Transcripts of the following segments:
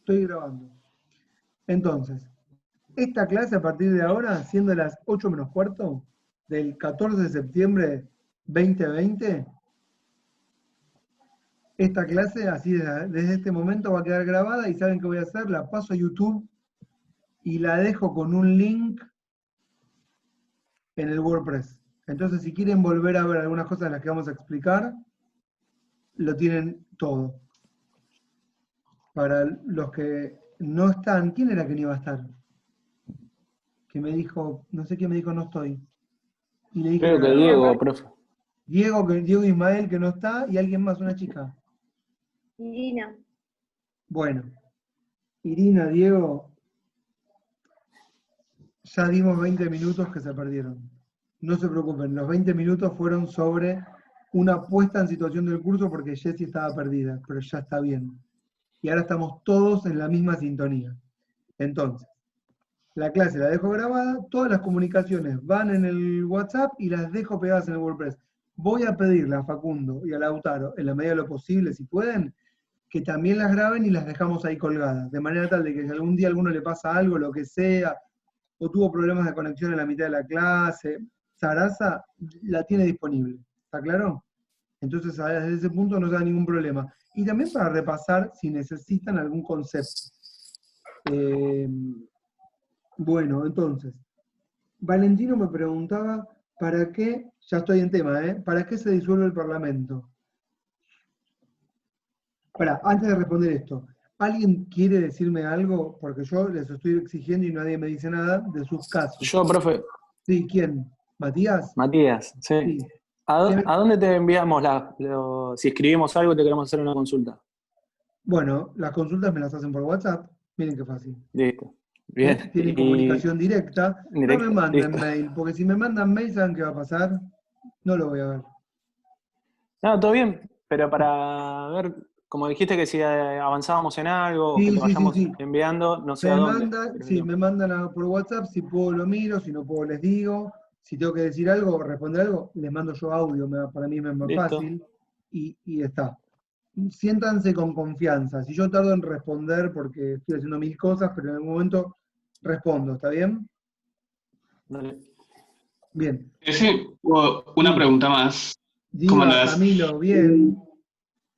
Estoy grabando. Entonces, esta clase a partir de ahora, siendo las 8 menos cuarto, del 14 de septiembre 2020, esta clase, así desde este momento, va a quedar grabada y ¿saben qué voy a hacer? La paso a YouTube y la dejo con un link en el WordPress. Entonces, si quieren volver a ver algunas cosas de las que vamos a explicar, lo tienen todo. Para los que no están, ¿quién era que no iba a estar? Que me dijo, no sé quién me dijo no estoy. Y le dije que Creo lo que grababa. Diego, profe. Diego Ismael que no está y alguien más, una chica. Irina. Bueno, Irina, Diego, ya dimos 20 minutos que se perdieron. No se preocupen, los 20 minutos fueron sobre una puesta en situación del curso porque Jessie estaba perdida, pero ya está bien. Y ahora estamos todos en la misma sintonía. Entonces, la clase la dejo grabada, todas las comunicaciones van en el WhatsApp y las dejo pegadas en el WordPress. Voy a pedirle a Facundo y a Lautaro, en la medida de lo posible, si pueden, que también las graben y las dejamos ahí colgadas, de manera tal de que si algún día a alguno le pasa algo, lo que sea, o tuvo problemas de conexión en la mitad de la clase, Sarasa la tiene disponible. ¿Está claro? Entonces, desde ese punto no se da ningún problema. Y también para repasar si necesitan algún concepto. Bueno, entonces, Valentino me preguntaba, ¿para qué, ya estoy en tema, ¿para qué se disuelve el Parlamento? Antes de responder esto, ¿alguien quiere decirme algo? Porque yo les estoy exigiendo y nadie me dice nada de sus casos. Yo, profe. Sí, ¿quién? ¿Matías? Matías, sí. Sí. ¿A dónde te enviamos si escribimos algo y te queremos hacer una consulta? Bueno, las consultas me las hacen por WhatsApp. Miren qué fácil. Listo. Bien. Tienen Y comunicación directa. No me directo, manden listo. mail, porque si me mandan mail, ¿saben qué va a pasar? No lo voy a ver. No, todo bien, pero para ver, como dijiste que si avanzábamos en algo o que Sí, te sí, sí, vayamos sí. enviando, no sé a dónde. Sí, me mandan por WhatsApp, si puedo lo miro, si no puedo les digo, si tengo que decir algo o responder algo, les mando yo audio, para mí es más Listo. fácil y está. Siéntanse con confianza. Si yo tardo en responder porque estoy haciendo mil cosas, pero en algún momento respondo, ¿está bien? Dale. Bien. Sí, una Sí, pregunta más. ¿Cómo diga andas? Camilo, bien.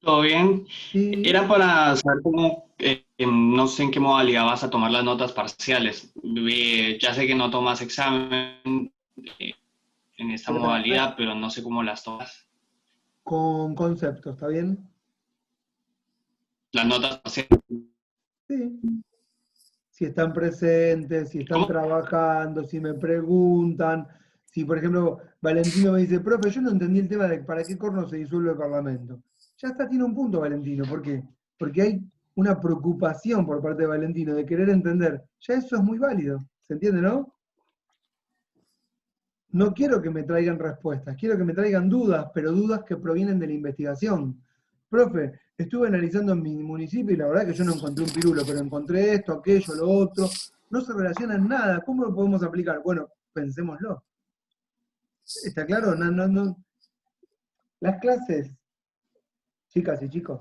¿Todo bien? Sí, Era para saber cómo, no sé en qué modalidad vas a tomar las notas parciales. Ya sé que no tomas examen eh, en esta pero modalidad, pero no sé cómo las tomas. con concepto, ¿está bien? Las notas parciales. Sí. Si están presentes, si están ¿Cómo? trabajando, si me preguntan, si por ejemplo Valentino me dice, profe, yo no entendí el tema de para qué corno se disuelve el Parlamento. Ya está, tiene un punto Valentino, ¿por qué? Porque hay una preocupación por parte de Valentino de querer entender. Ya eso es muy válido, ¿se entiende, no? No quiero que me traigan respuestas, quiero que me traigan dudas, pero dudas que provienen de la investigación. Profe, estuve analizando en mi municipio y la verdad que yo no encontré un pirulo, pero encontré esto, aquello, lo otro. No se relacionan nada. ¿Cómo lo podemos aplicar? Bueno, pensémoslo. ¿Está claro? No, no, no. Las clases, chicas y chicos,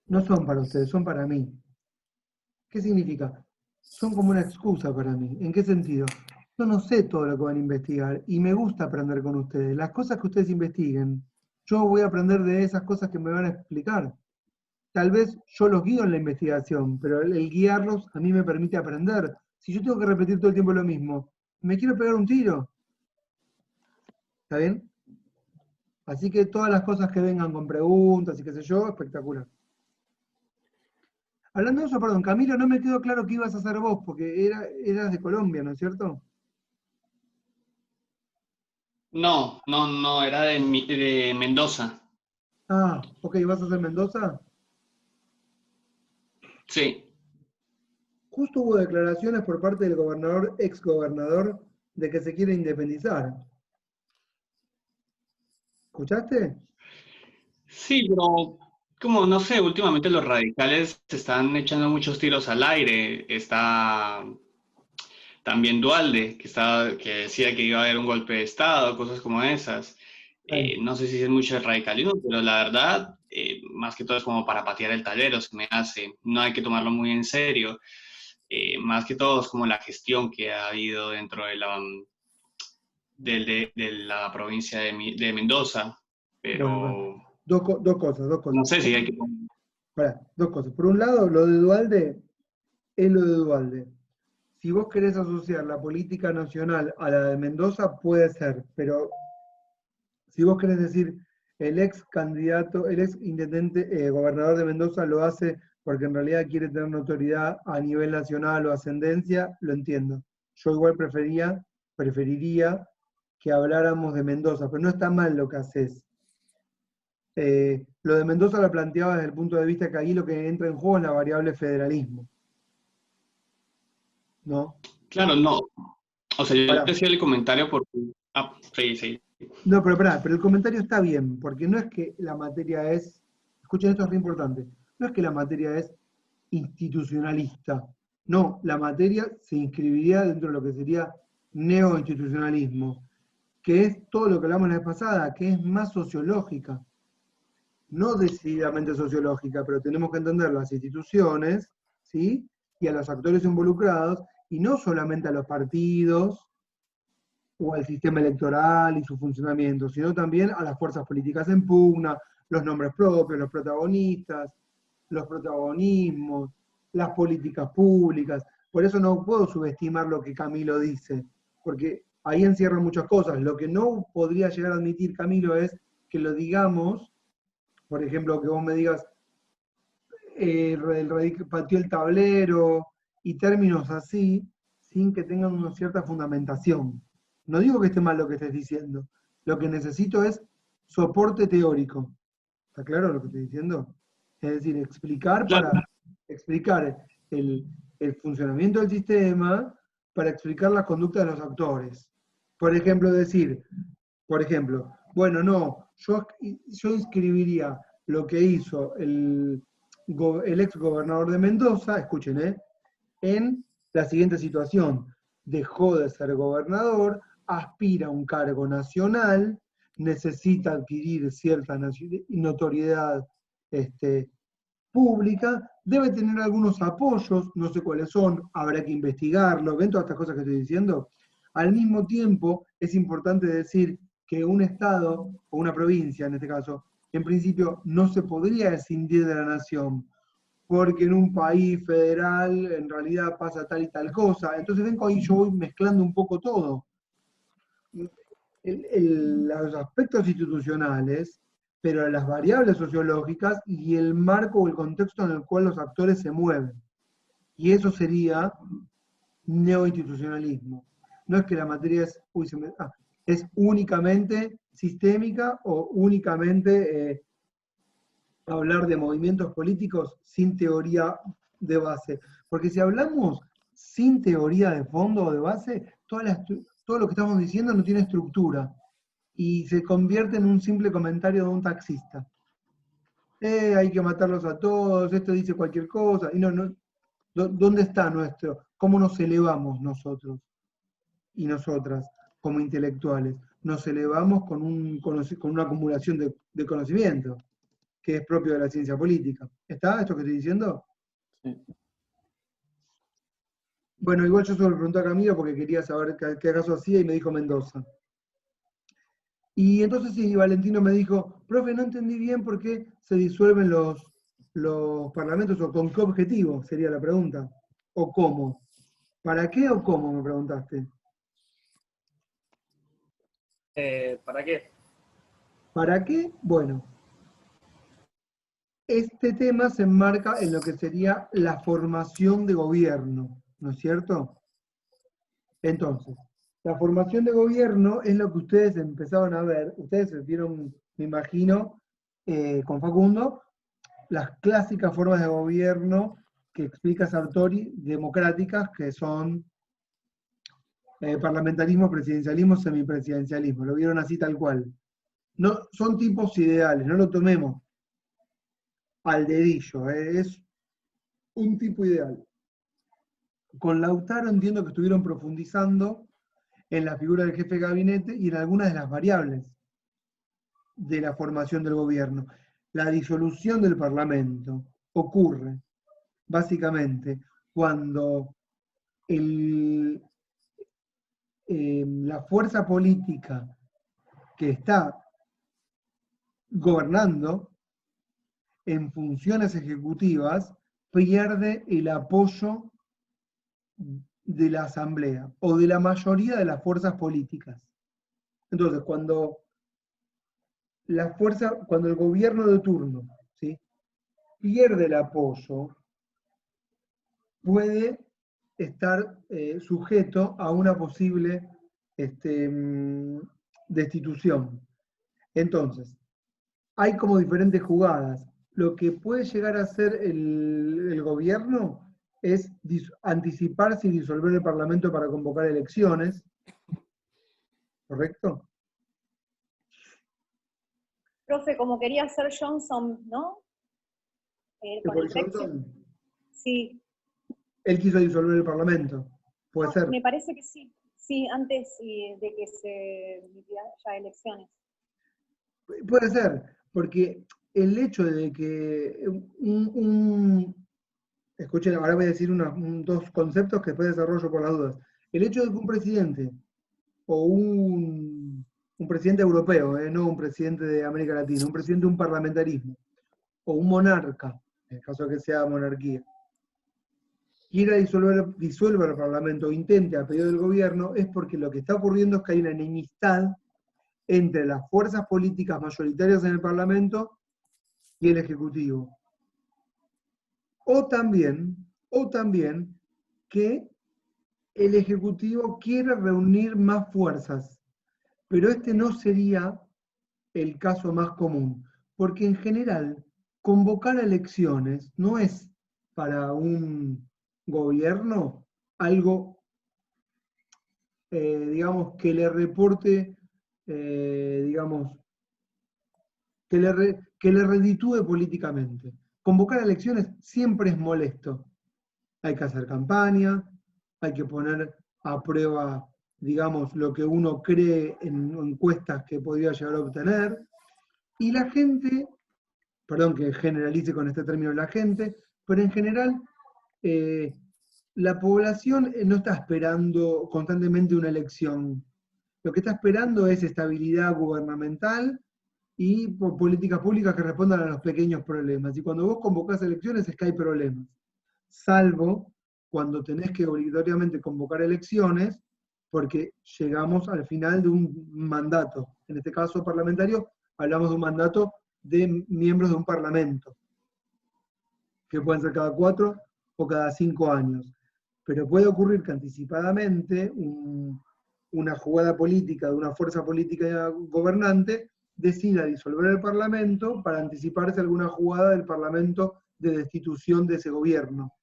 no son para ustedes, son para mí. ¿Qué significa? Son como una excusa para mí. ¿En qué sentido? Yo no sé todo lo que van a investigar y me gusta aprender con ustedes. Las cosas que ustedes investiguen, yo voy a aprender de esas cosas que me van a explicar. Tal vez yo los guío en la investigación, pero el guiarlos a mí me permite aprender. Si yo tengo que repetir todo el tiempo lo mismo, me quiero pegar un tiro. ¿Está bien? Así que todas las cosas que vengan con preguntas y qué sé yo, espectacular. Hablando de eso, perdón, Camilo, no me quedó claro qué ibas a hacer vos, porque eras de Colombia, ¿no es cierto? No, no, no, era de Mendoza. Ah, ok, ¿vas a hacer Mendoza? Sí. Justo hubo declaraciones por parte del gobernador, ex gobernador, de que se quiere independizar. ¿Escuchaste? Sí, pero como no sé, últimamente los radicales se están echando muchos tiros al aire. Está también Dualde, que decía que iba a haber un golpe de Estado, cosas como esas. Ay, No sé si es mucho el radicalismo, pero la verdad, más que todo es como para patear el tablero, se me hace, no hay que tomarlo muy en serio, más que todo es como la gestión que ha habido dentro de de la provincia de Mendoza, Bueno, bueno. pero Dos cosas, dos no cosas. sé si hay que... Pará, dos cosas. Por un lado, lo de Duhalde es lo de Duhalde. Si vos querés asociar la política nacional a la de Mendoza, puede ser, pero si vos querés decir el ex candidato, el ex intendente, gobernador de Mendoza lo hace porque en realidad quiere tener notoriedad a nivel nacional o ascendencia, lo entiendo. Yo igual preferiría que habláramos de Mendoza, pero no está mal lo que haces. Lo de Mendoza lo planteaba desde el punto de vista que ahí lo que entra en juego es la variable federalismo. ¿No? Claro, no. O sea, yo Pará. decía el comentario porque... Ah, sí, sí. No, pero pará, pero el comentario está bien, porque no es que la materia es, escuchen, esto es re importante, no es que la materia es institucionalista, no, la materia se inscribiría dentro de lo que sería neoinstitucionalismo, que es todo lo que hablamos la vez pasada, que es más sociológica, no decididamente sociológica, pero tenemos que entender las instituciones, ¿sí? Y a los actores involucrados, y no solamente a los partidos, o al sistema electoral y su funcionamiento, sino también a las fuerzas políticas en pugna, los nombres propios, los protagonistas, los protagonismos, las políticas públicas. Por eso no puedo subestimar lo que Camilo dice, porque ahí encierran muchas cosas. Lo que no podría llegar a admitir Camilo es que lo digamos, por ejemplo, que vos me digas, pateó el tablero y términos así, sin que tengan una cierta fundamentación. No digo que esté mal lo que estés diciendo. Lo que necesito es soporte teórico. ¿Está claro lo que estoy diciendo? Es decir, explicar Claro, para explicar el funcionamiento del sistema, para explicar la conducta de los actores. Por ejemplo, decir, bueno, no, yo inscribiría lo que hizo el ex gobernador de Mendoza, escuchen, en la siguiente situación. Dejó de ser gobernador, aspira a un cargo nacional, necesita adquirir cierta notoriedad pública, debe tener algunos apoyos, no sé cuáles son, habrá que investigarlo, ¿ven todas estas cosas que estoy diciendo? Al mismo tiempo, es importante decir que un estado, o una provincia en este caso, en principio no se podría escindir de la nación, porque en un país federal en realidad pasa tal y tal cosa. Entonces ven que ahí yo voy mezclando un poco todo. Los aspectos institucionales, pero las variables sociológicas y el marco o el contexto en el cual los actores se mueven. Y eso sería neoinstitucionalismo. No es que la materia es únicamente sistémica o únicamente hablar de movimientos políticos sin teoría de base. Porque si hablamos sin teoría de fondo o de base, todo lo que estamos diciendo no tiene estructura y se convierte en un simple comentario de un taxista. Hay que matarlos a todos, esto dice cualquier cosa, y ¿dónde está nuestro? ¿Cómo nos elevamos nosotros y nosotras como intelectuales? Nos elevamos con una acumulación de conocimiento que es propio de la ciencia política. ¿Está esto que estoy diciendo? Sí. Bueno, igual yo solo le pregunté a Camilo porque quería saber qué acaso hacía y me dijo Mendoza. Y entonces sí, Valentino me dijo, profe, no entendí bien por qué se disuelven los parlamentos o con qué objetivo, sería la pregunta. O cómo. ¿Para qué o cómo, me preguntaste? ¿Para qué? ¿Para qué? Bueno, este tema se enmarca en lo que sería la formación de gobierno, ¿no es cierto? Entonces, la formación de gobierno es lo que ustedes empezaron a ver, ustedes vieron, me imagino, con Facundo, las clásicas formas de gobierno que explica Sartori, democráticas, que son parlamentarismo, presidencialismo, semipresidencialismo, lo vieron así tal cual. No, son tipos ideales, no lo tomemos al dedillo, es un tipo ideal. Con Lautaro entiendo que estuvieron profundizando en la figura del jefe de gabinete y en algunas de las variables de la formación del gobierno. la disolución del Parlamento ocurre básicamente cuando la fuerza política que está gobernando en funciones ejecutivas pierde el apoyo de la Asamblea o de la mayoría de las fuerzas políticas. Entonces, cuando el gobierno de turno, ¿sí?, pierde el apoyo, puede estar sujeto a una posible destitución. Entonces, hay como diferentes jugadas. Lo que puede llegar a hacer el gobierno es anticiparse y disolver el Parlamento para convocar elecciones. ¿Correcto? Profe, como quería hacer Johnson, ¿no? Con ¿Por el Brexit. Johnson? Sí. Él quiso disolver el Parlamento. Puede ser. Me parece que sí. Sí, antes de que se haya elecciones. Puede ser, porque el hecho de que escuchen, ahora voy a decir dos conceptos que después desarrollo por las dudas. El hecho de que un presidente o un presidente europeo, no un presidente de América Latina, un presidente de un parlamentarismo, o un monarca, en el caso de que sea monarquía, quiera disuelva el Parlamento o intente a pedido del gobierno, es porque lo que está ocurriendo es que hay una enemistad entre las fuerzas políticas mayoritarias en el Parlamento y el Ejecutivo. O también que el Ejecutivo quiere reunir más fuerzas, pero este no sería el caso más común, porque en general convocar elecciones no es para un gobierno algo, digamos, que le reporte, digamos, que le reditúe políticamente. Convocar elecciones siempre es molesto. Hay que hacer campaña, hay que poner a prueba, digamos, lo que uno cree en encuestas que podría llegar a obtener. Y la gente, perdón que generalice con este término la gente, pero en general la población no está esperando constantemente una elección. Lo que está esperando es estabilidad gubernamental y políticas públicas que respondan a los pequeños problemas. Y cuando vos convocás elecciones es que hay problemas. Salvo cuando tenés que obligatoriamente convocar elecciones, porque llegamos al final de un mandato. En este caso parlamentario, hablamos de un mandato de miembros de un parlamento, que pueden ser cada 4 o cada 5 años. Pero puede ocurrir que anticipadamente una jugada política de una fuerza política gobernante decida disolver el Parlamento para anticiparse a alguna jugada del Parlamento de destitución de ese gobierno.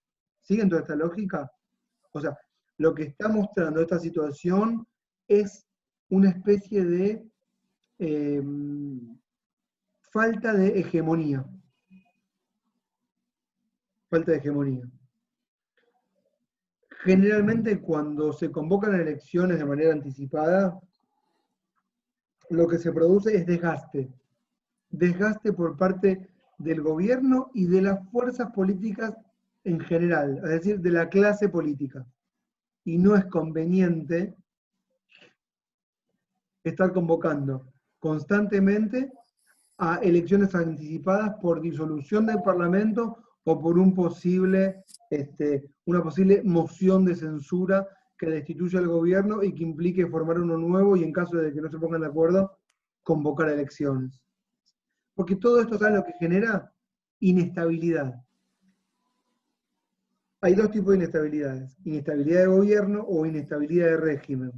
¿Siguen toda esta lógica? O sea, lo que está mostrando esta situación es una especie de falta de hegemonía. Falta de hegemonía. Generalmente cuando se convocan elecciones de manera anticipada, lo que se produce es desgaste. Desgaste por parte del gobierno y de las fuerzas políticas en general, es decir, de la clase política. Y no es conveniente estar convocando constantemente a elecciones anticipadas por disolución del Parlamento o por una posible moción de censura que destituya al gobierno y que implique formar uno nuevo y en caso de que no se pongan de acuerdo, convocar elecciones. Porque todo esto, ¿saben lo que genera? Inestabilidad. Hay dos tipos de inestabilidades: inestabilidad de gobierno o inestabilidad de régimen.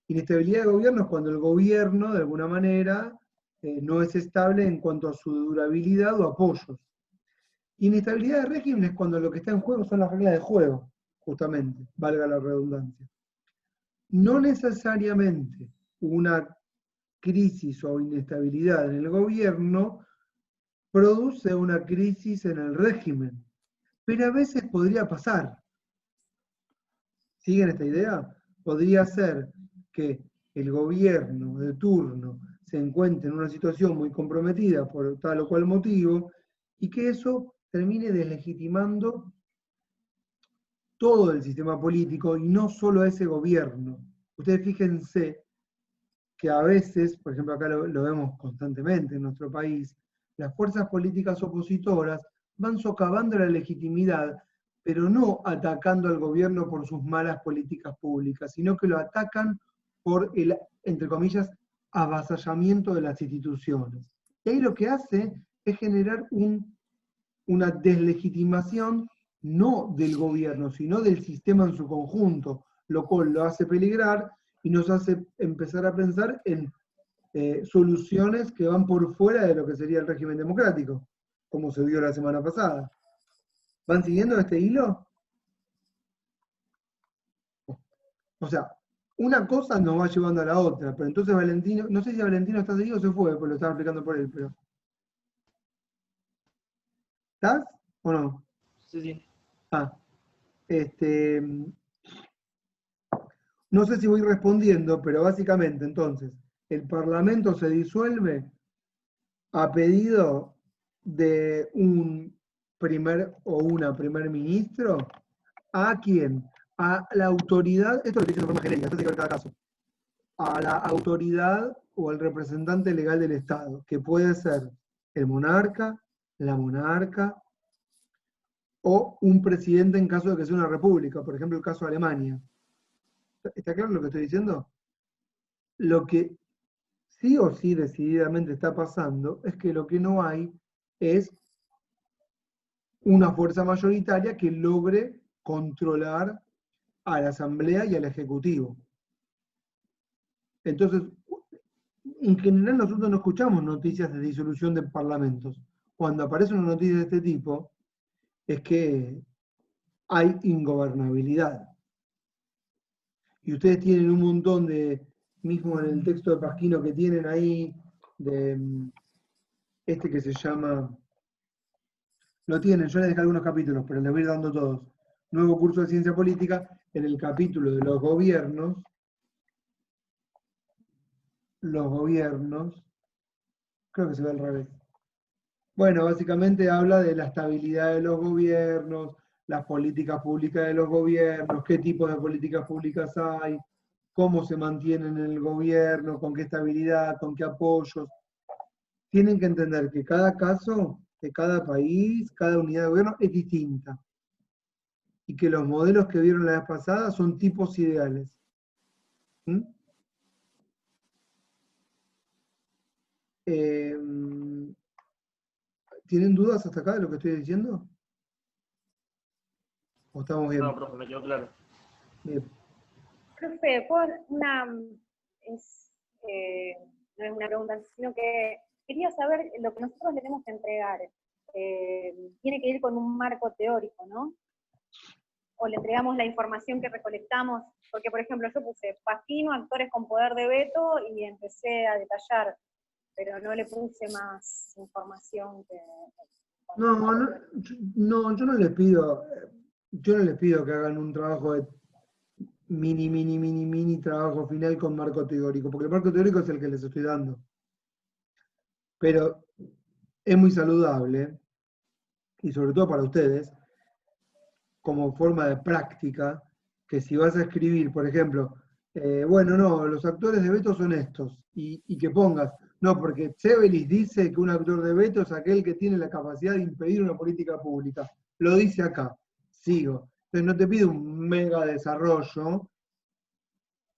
Inestabilidad de gobierno es cuando el gobierno, de alguna manera, no es estable en cuanto a su durabilidad o apoyos. Inestabilidad de régimen es cuando lo que está en juego son las reglas de juego, justamente, valga la redundancia. No necesariamente una crisis o inestabilidad en el gobierno produce una crisis en el régimen, pero a veces podría pasar. ¿Siguen esta idea? Podría ser que el gobierno de turno se encuentre en una situación muy comprometida por tal o cual motivo, y que eso termine deslegitimando todo el sistema político y no solo a ese gobierno. Ustedes fíjense que a veces, por ejemplo acá lo vemos constantemente en nuestro país, las fuerzas políticas opositoras van socavando la legitimidad, pero no atacando al gobierno por sus malas políticas públicas, sino que lo atacan por el, entre comillas, avasallamiento de las instituciones. Y ahí lo que hace es generar una deslegitimación no del gobierno, sino del sistema en su conjunto, lo cual lo hace peligrar y nos hace empezar a pensar en soluciones que van por fuera de lo que sería el régimen democrático, como se vio la semana pasada. ¿Van siguiendo este hilo? O sea, una cosa nos va llevando a la otra, pero entonces Valentino, no sé si Valentino está seguido o se fue, pues lo estaba explicando por él, pero... ¿Estás o no? Sí, sí. Ah, no sé si voy respondiendo, pero básicamente entonces, el Parlamento se disuelve a pedido de un primer o una primer ministro. ¿A quién? A la autoridad, esto lo dice de forma genérica, esto tiene que ver cada caso, a la autoridad o al representante legal del Estado, que puede ser el monarca, la monarca, o un presidente en caso de que sea una república, por ejemplo el caso de Alemania. ¿Está claro lo que estoy diciendo? Lo que sí o sí decididamente está pasando es que lo que no hay es una fuerza mayoritaria que logre controlar a la Asamblea y al Ejecutivo. Entonces, en general nosotros no escuchamos noticias de disolución de parlamentos. Cuando aparece una noticia de este tipo, es que hay ingobernabilidad. Y ustedes tienen un montón de, mismo en el texto de Pasquino que tienen ahí, de este que se llama, lo tienen, yo les dejé algunos capítulos, pero les voy a ir dando todos. Nuevo curso de ciencia política, en el capítulo de los gobiernos, creo que se ve al revés. Bueno, básicamente habla de la estabilidad de los gobiernos, las políticas públicas de los gobiernos, qué tipos de políticas públicas hay, cómo se mantienen en el gobierno, con qué estabilidad, con qué apoyos. Tienen que entender que cada caso de cada país, cada unidad de gobierno es distinta. Y que los modelos que vieron la vez pasada son tipos ideales. ¿Mm? ¿Tienen dudas hasta acá de lo que estoy diciendo? ¿O estamos bien? No, profe, me quedó claro. Bien. Profe, no es una pregunta, sino que quería saber lo que nosotros le tenemos que entregar. Tiene que ir con un marco teórico, ¿no? O le entregamos la información que recolectamos, porque por ejemplo yo puse Pasquino, actores con poder de veto, y empecé a detallar, pero no le puse más información que... No, yo no les pido que hagan un trabajo de mini trabajo final con marco teórico, porque el marco teórico es el que les estoy dando. Pero es muy saludable, y sobre todo para ustedes, como forma de práctica, que si vas a escribir, por ejemplo, bueno, no, los actores de veto son estos, y que pongas, no, porque Sevelis dice que un actor de veto es aquel que tiene la capacidad de impedir una política pública. Lo dice acá, sigo. Entonces no te pido un mega desarrollo,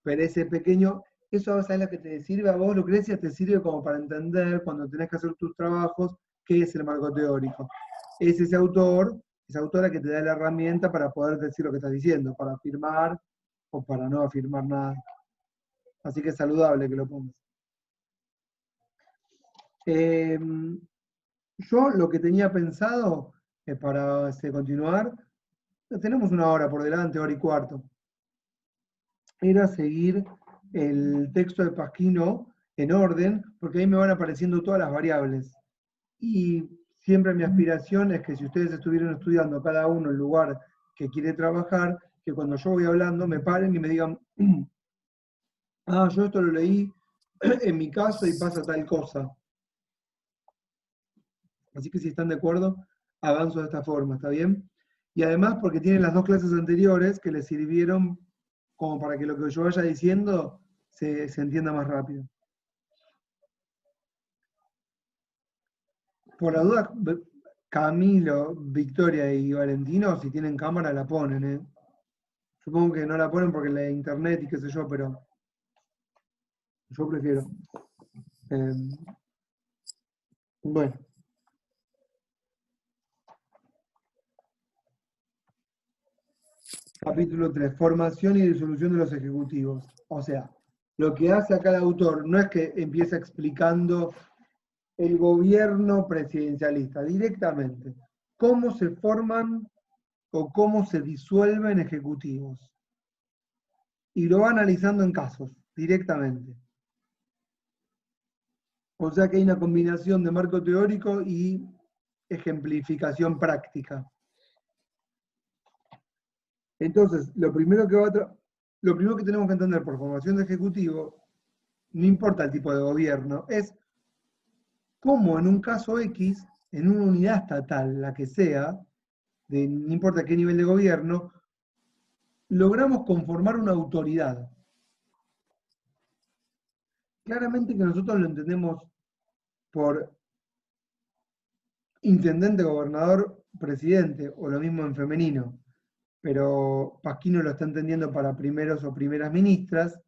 pero ese pequeño, eso es lo que te sirve a vos, Lucrecia, te sirve como para entender cuando tenés que hacer tus trabajos qué es el marco teórico. Es ese autor, esa autora que te da la herramienta para poder decir lo que estás diciendo, para afirmar o para no afirmar nada. Así que es saludable que lo pongas. Yo lo que tenía pensado, para continuar, tenemos una hora por delante, hora y cuarto, era seguir el texto de Pasquino en orden, porque ahí me van apareciendo todas las variables. Y siempre mi aspiración es que si ustedes estuvieran estudiando cada uno el lugar que quiere trabajar, que cuando yo voy hablando me paren y me digan, ah, yo esto lo leí en mi caso y pasa tal cosa. Así que si están de acuerdo, avanzo de esta forma, ¿está bien? Y además porque tienen las dos clases anteriores que les sirvieron como para que lo que yo vaya diciendo se entienda más rápido. Por la duda, Camilo, Victoria y Valentino, si tienen cámara, la ponen, ¿eh? Supongo que no la ponen porque la internet y qué sé yo, pero yo prefiero. Bueno. Capítulo 3, formación y disolución de los ejecutivos. O sea, lo que hace acá el autor no es que empieza explicando el gobierno presidencialista directamente, cómo se forman o cómo se disuelven ejecutivos. Y lo va analizando en casos, directamente. O sea que hay una combinación de marco teórico y ejemplificación práctica. Entonces, lo primero que tenemos que entender por formación de ejecutivo, no importa el tipo de gobierno, es cómo en un caso X, en una unidad estatal, la que sea, no importa qué nivel de gobierno, logramos conformar una autoridad. Claramente que nosotros lo entendemos por intendente, gobernador, presidente, o lo mismo en femenino, pero Pasquino lo está entendiendo para primeros o primeras ministras,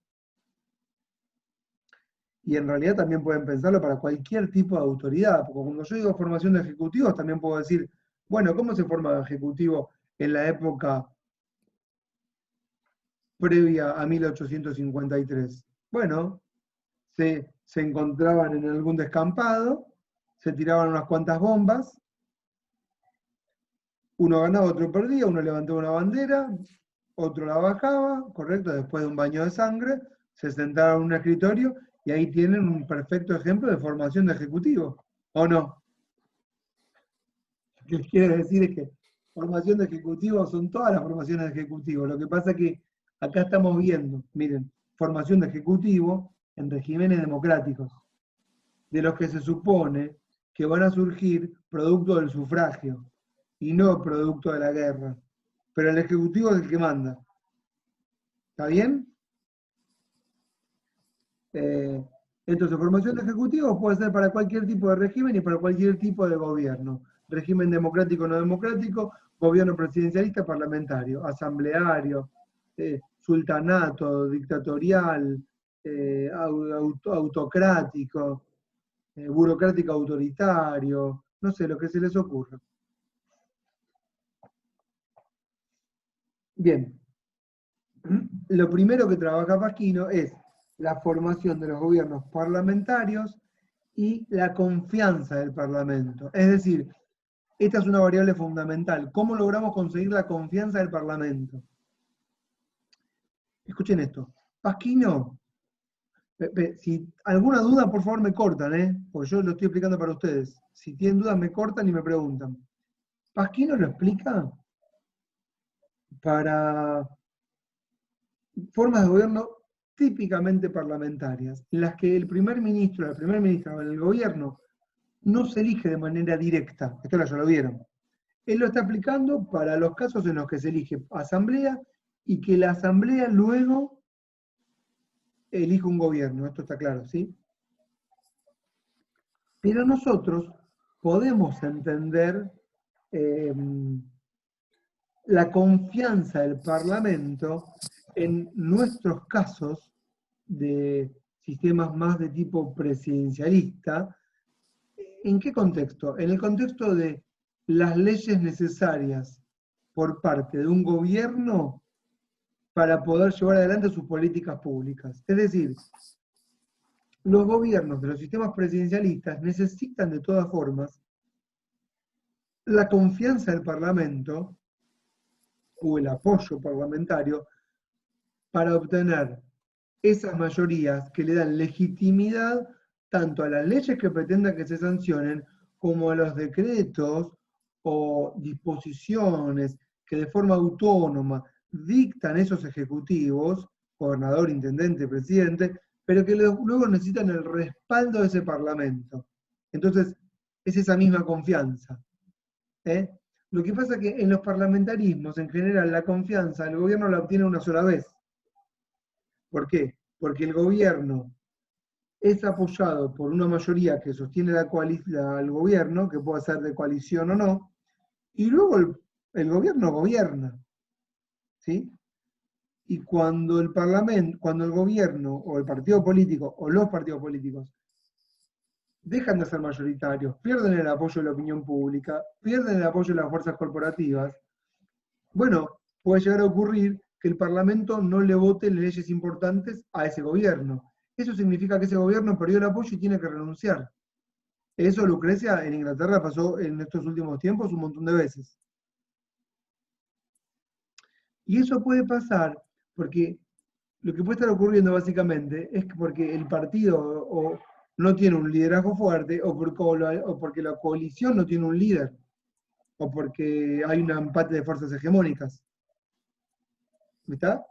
y en realidad también pueden pensarlo para cualquier tipo de autoridad, porque cuando yo digo formación de ejecutivos, también puedo decir, bueno, ¿cómo se forma un ejecutivo en la época previa a 1853? Bueno, se encontraban en algún descampado, se tiraban unas cuantas bombas, uno ganaba, otro perdía, uno levantaba una bandera, otro la bajaba, correcto, después de un baño de sangre, se sentaron en un escritorio y ahí tienen un perfecto ejemplo de formación de ejecutivo, ¿o no? Lo que quiere decir es que formación de ejecutivo son todas las formaciones de ejecutivo. Lo que pasa es que acá estamos viendo, miren, formación de ejecutivo en regímenes democráticos, de los que se supone que van a surgir producto del sufragio y no producto de la guerra. Pero el ejecutivo es el que manda. ¿Está bien? Entonces, formación de ejecutivos puede ser para cualquier tipo de régimen y para cualquier tipo de gobierno. Régimen democrático o no democrático, gobierno presidencialista, parlamentario, asambleario, sultanato, dictatorial, autocrático, burocrático autoritario, no sé, lo que se les ocurra. Bien. Lo primero que trabaja Pasquino es la formación de los gobiernos parlamentarios y la confianza del Parlamento. Es decir, esta es una variable fundamental. ¿Cómo logramos conseguir la confianza del Parlamento? Escuchen esto. Pasquino, si alguna duda, por favor me cortan, porque yo lo estoy explicando para ustedes. Si tienen dudas, me cortan y me preguntan. Pasquino lo explica para formas de gobierno típicamente parlamentarias, en las que el primer ministro, la primera ministra del gobierno no se elige de manera directa. Esto ya lo vieron. Él lo está aplicando para los casos en los que se elige asamblea y que la asamblea luego elige un gobierno. Esto está claro, ¿sí? Pero nosotros podemos entender la confianza del Parlamento en nuestros casos de sistemas más de tipo presidencialista. ¿En qué contexto? En el contexto de las leyes necesarias por parte de un gobierno para poder llevar adelante sus políticas públicas. Es decir, los gobiernos de los sistemas presidencialistas necesitan de todas formas la confianza del Parlamento o el apoyo parlamentario para obtener esas mayorías que le dan legitimidad tanto a las leyes que pretendan que se sancionen como a los decretos o disposiciones que de forma autónoma dictan esos ejecutivos, gobernador, intendente, presidente, pero que luego necesitan el respaldo de ese Parlamento. Entonces, es esa misma confianza. Lo que pasa es que en los parlamentarismos, en general, la confianza el gobierno la obtiene una sola vez. ¿Por qué? Porque el gobierno es apoyado por una mayoría que sostiene al gobierno, que puede ser de coalición o no, y luego el gobierno gobierna. ¿Sí? Y cuando el Parlamento, cuando el gobierno o el partido político o los partidos políticos dejan de ser mayoritarios, pierden el apoyo de la opinión pública, pierden el apoyo de las fuerzas corporativas, bueno, puede llegar a ocurrir que el Parlamento no le vote leyes importantes a ese gobierno. Eso significa que ese gobierno perdió el apoyo y tiene que renunciar. Eso, Lucrecia, en Inglaterra pasó en estos últimos tiempos un montón de veces. Y eso puede pasar porque lo que puede estar ocurriendo básicamente es que porque el partido no tiene un liderazgo fuerte, o porque la coalición no tiene un líder, o porque hay un empate de fuerzas hegemónicas. ¿Está?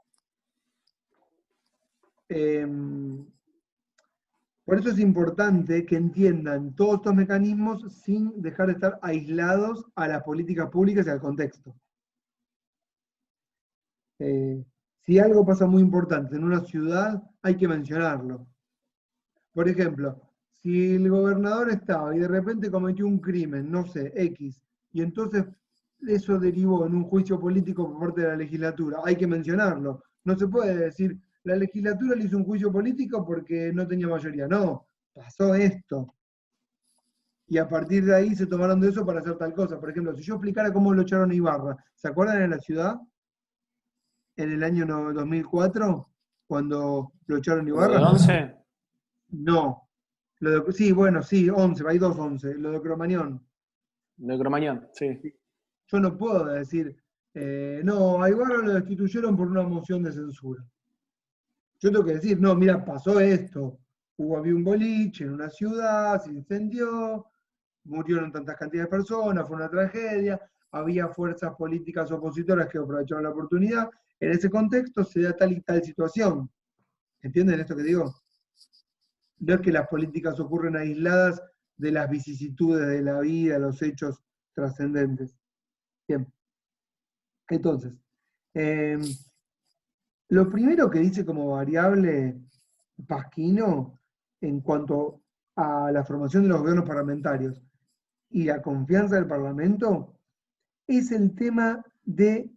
Por eso es importante que entiendan todos estos mecanismos sin dejar de estar aislados a las políticas públicas y al contexto. Si algo pasa muy importante en una ciudad, hay que mencionarlo. Por ejemplo, si el gobernador estaba y de repente cometió un crimen, no sé, X, y entonces eso derivó en un juicio político por parte de la legislatura, hay que mencionarlo. No se puede decir, la legislatura le hizo un juicio político porque no tenía mayoría. No, pasó esto. Y a partir de ahí se tomaron de eso para hacer tal cosa. Por ejemplo, si yo explicara cómo lo echaron a Ibarra, ¿se acuerdan en la ciudad? En el año 2004, cuando lo echaron a Ibarra. ¿Lo de 11? No. Sí, bueno, sí, 11, hay 2-11, lo de Cromañón. Lo de Cromañón, sí. Yo no puedo decir, no, a Ibarra lo destituyeron por una moción de censura. Yo tengo que decir, no, mira, pasó esto. Había un boliche en una ciudad, se incendió, murieron tantas cantidades de personas, fue una tragedia, había fuerzas políticas opositoras que aprovecharon la oportunidad. En ese contexto se da tal y tal situación. ¿Entienden esto que digo? No es que las políticas ocurren aisladas de las vicisitudes de la vida, los hechos trascendentes. Bien. Entonces, lo primero que dice como variable Pasquino en cuanto a la formación de los gobiernos parlamentarios y la confianza del Parlamento es el tema de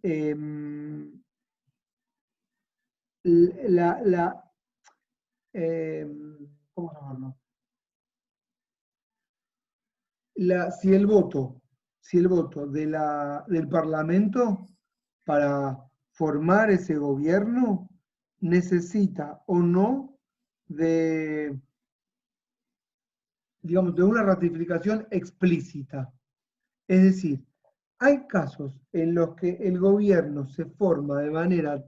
¿cómo llamarlo? Si el voto del Parlamento para formar ese gobierno necesita o no de, digamos, de una ratificación explícita. Es decir, hay casos en los que el gobierno se forma de manera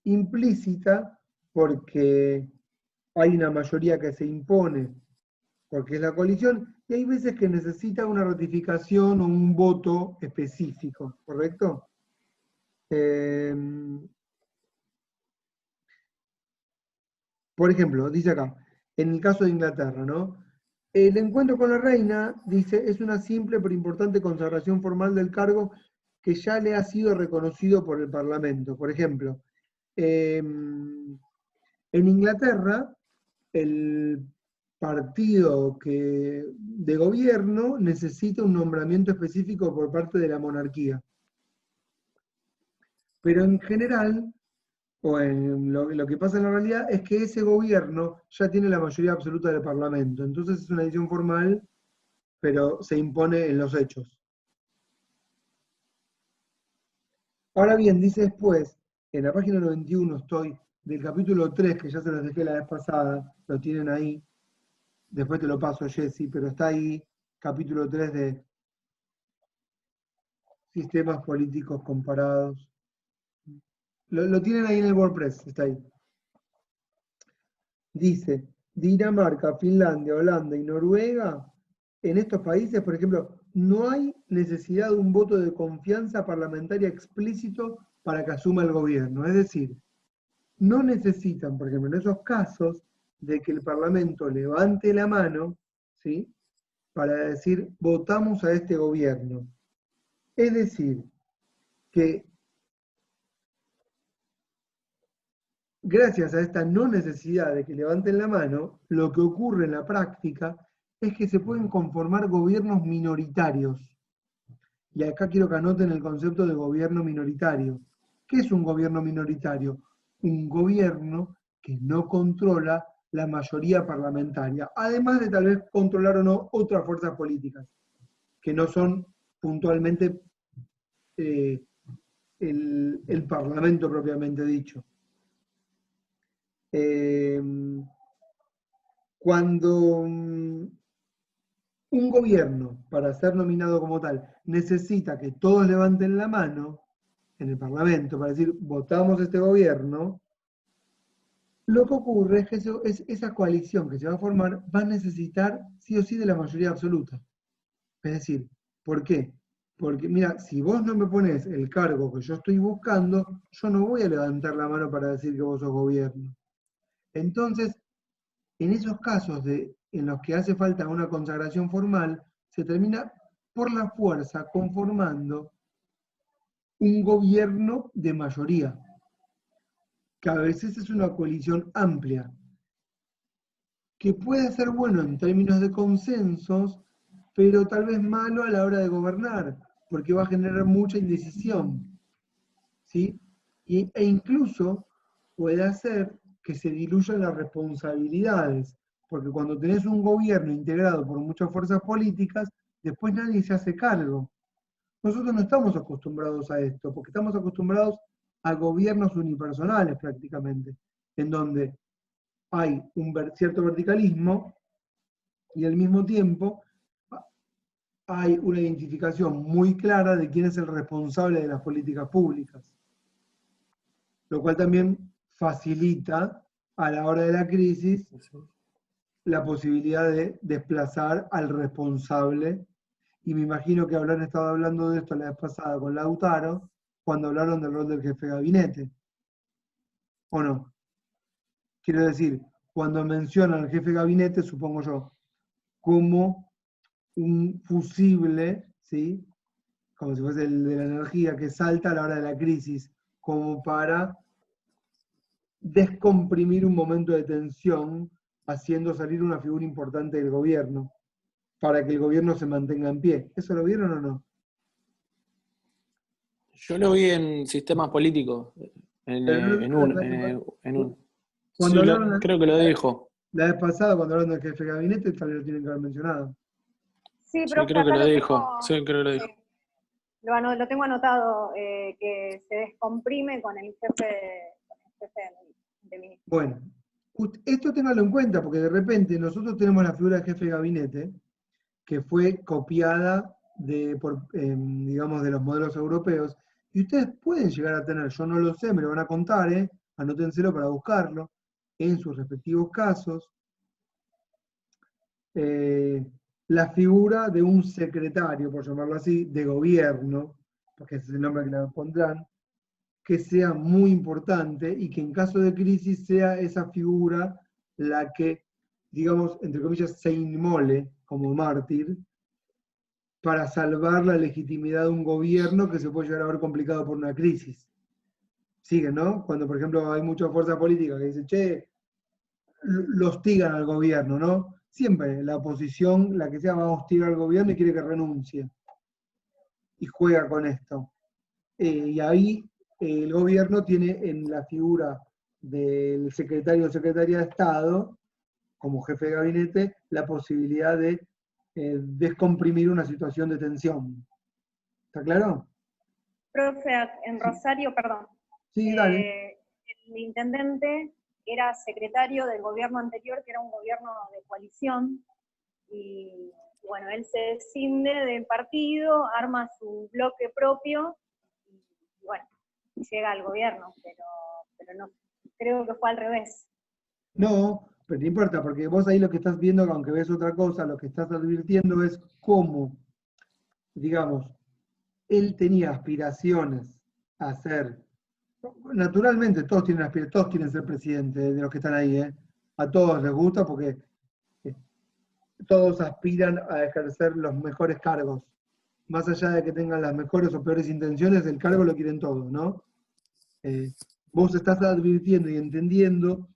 implícita porque hay una mayoría que se impone, porque es la coalición, y hay veces que necesita una ratificación o un voto específico, ¿correcto? Por ejemplo, dice acá, en el caso de Inglaterra, ¿no? El encuentro con la reina, dice, es una simple pero importante consagración formal del cargo que ya le ha sido reconocido por el Parlamento. Por ejemplo, en Inglaterra, el partido de gobierno necesita un nombramiento específico por parte de la monarquía. Pero en general, o en lo que pasa en la realidad, es que ese gobierno ya tiene la mayoría absoluta del Parlamento. Entonces es una decisión formal, pero se impone en los hechos. Ahora bien, dice después, en la página 91 estoy, del capítulo 3, que ya se los dejé la vez pasada, lo tienen ahí, después te lo paso, Jessy, pero está ahí, capítulo 3 de sistemas políticos comparados. Lo tienen ahí en el WordPress, está ahí. Dice, Dinamarca, Finlandia, Holanda y Noruega, en estos países, por ejemplo, no hay necesidad de un voto de confianza parlamentaria explícito para que asuma el gobierno. Es decir, no necesitan, por ejemplo, en esos casos, de que el Parlamento levante la mano, ¿sí?, para decir, votamos a este gobierno. Es decir, que gracias a esta no necesidad de que levanten la mano, lo que ocurre en la práctica es que se pueden conformar gobiernos minoritarios. Y acá quiero que anoten el concepto de gobierno minoritario. ¿Qué es un gobierno minoritario? Un gobierno que no controla la mayoría parlamentaria, además de tal vez controlar o no otras fuerzas políticas, que no son puntualmente el Parlamento propiamente dicho. Cuando un gobierno, para ser nominado como tal, necesita que todos levanten la mano en el Parlamento para decir, votamos este gobierno, lo que ocurre es que esa coalición que se va a formar va a necesitar sí o sí de la mayoría absoluta. Es decir, ¿por qué? Porque mira, si vos no me pones el cargo que yo estoy buscando, yo no voy a levantar la mano para decir que vos sos gobierno. Entonces, en esos casos en los que hace falta una consagración formal, se termina por la fuerza conformando un gobierno de mayoría, que a veces es una coalición amplia, que puede ser bueno en términos de consensos, pero tal vez malo a la hora de gobernar, porque va a generar mucha indecisión, ¿sí? E incluso puede hacer que se diluyan las responsabilidades, porque cuando tenés un gobierno integrado por muchas fuerzas políticas, después nadie se hace cargo. Nosotros no estamos acostumbrados a esto, porque estamos acostumbrados a gobiernos unipersonales prácticamente, en donde hay un cierto verticalismo y al mismo tiempo hay una identificación muy clara de quién es el responsable de las políticas públicas, lo cual también facilita a la hora de la crisis la posibilidad de desplazar al responsable. Y me imagino que habrán estado hablando de esto la vez pasada con Lautaro, cuando hablaron del rol del jefe de gabinete. ¿O no? Quiero decir, cuando mencionan al jefe de gabinete, supongo yo, como un fusible, ¿sí?, como si fuese el de la energía que salta a la hora de la crisis, como para descomprimir un momento de tensión, haciendo salir una figura importante del gobierno, para que el gobierno se mantenga en pie. ¿Eso lo vieron o no? Yo lo vi en sistemas políticos, en un. Cuando Sí, hablaron creo que lo dijo. la vez pasada, cuando hablaron del jefe de gabinete, tal vez lo tienen que haber mencionado. Sí, Sí, profe, creo que acá lo lo dijo. tengo, Sí, creo que lo dijo. lo tengo anotado, que se descomprime con el jefe de ministro. Bueno, esto ténganlo en cuenta, porque de repente nosotros tenemos la figura de jefe de gabinete, que fue copiada digamos, de los modelos europeos, y ustedes pueden llegar a tener, yo no lo sé, me lo van a contar, anótenselo para buscarlo, en sus respectivos casos, la figura de un secretario, por llamarlo así, de gobierno, porque ese es el nombre que le pondrán, que sea muy importante y que en caso de crisis sea esa figura la que, digamos, entre comillas, se inmole como mártir para salvar la legitimidad de un gobierno que se puede llegar a ver complicado por una crisis. Sigue, ¿no? Cuando, por ejemplo, hay mucha fuerza política que dice, che, lo hostigan al gobierno, ¿no? Siempre la oposición, la que sea, va a hostigar al gobierno y quiere que renuncie. Y juega con esto. Y ahí el gobierno tiene en la figura del secretario o secretaria de Estado, como jefe de gabinete, la posibilidad de descomprimir una situación de tensión. ¿Está claro? Profe, en Rosario, perdón, Sí, dale. el intendente era secretario del gobierno anterior, que era un gobierno de coalición, y bueno, él se descinde del partido, arma su bloque propio, y bueno, llega al gobierno, pero no, creo que fue al revés. No, pero no importa, porque vos ahí lo que estás viendo, aunque ves otra cosa, lo que estás advirtiendo es cómo, digamos, él tenía aspiraciones a ser Naturalmente, todos quieren ser presidente de los que están ahí, ¿eh? A todos les gusta porque eh, todos aspiran a ejercer los mejores cargos. Más allá de que tengan las mejores o peores intenciones, el cargo lo quieren todos, ¿no? Vos estás advirtiendo y entendiendo,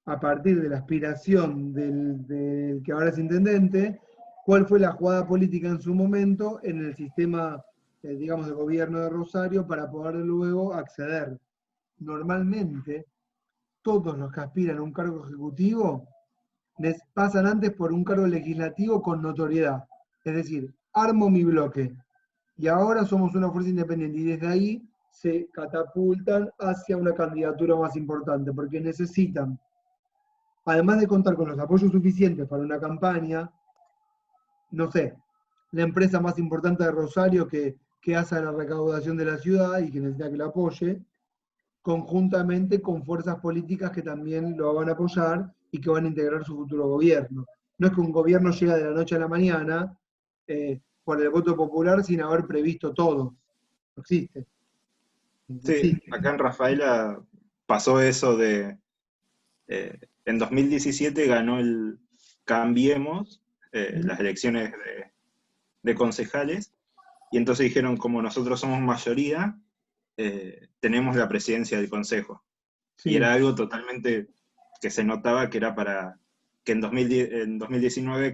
a partir de la aspiración del que ahora es intendente, cuál fue la jugada política en su momento en el sistema, digamos, de gobierno de Rosario para poder luego acceder. Normalmente, todos los que aspiran a un cargo ejecutivo pasan antes por un cargo legislativo con notoriedad. Es decir, armo mi bloque y ahora somos una fuerza independiente y desde ahí se catapultan hacia una candidatura más importante porque necesitan, además de contar con los apoyos suficientes para una campaña, no sé, la empresa más importante de Rosario que hace la recaudación de la ciudad y que necesita que la apoye, conjuntamente con fuerzas políticas que también lo van a apoyar y que van a integrar su futuro gobierno. No es que un gobierno llega de la noche a la mañana por el voto popular sin haber previsto todo. No existe. Sí, acá en Rafaela pasó eso de... en 2017 ganó el Cambiemos, las elecciones de concejales, y entonces dijeron, como nosotros somos mayoría, tenemos la presidencia del consejo. Sí. Y era algo totalmente que se notaba que era para que en 2019,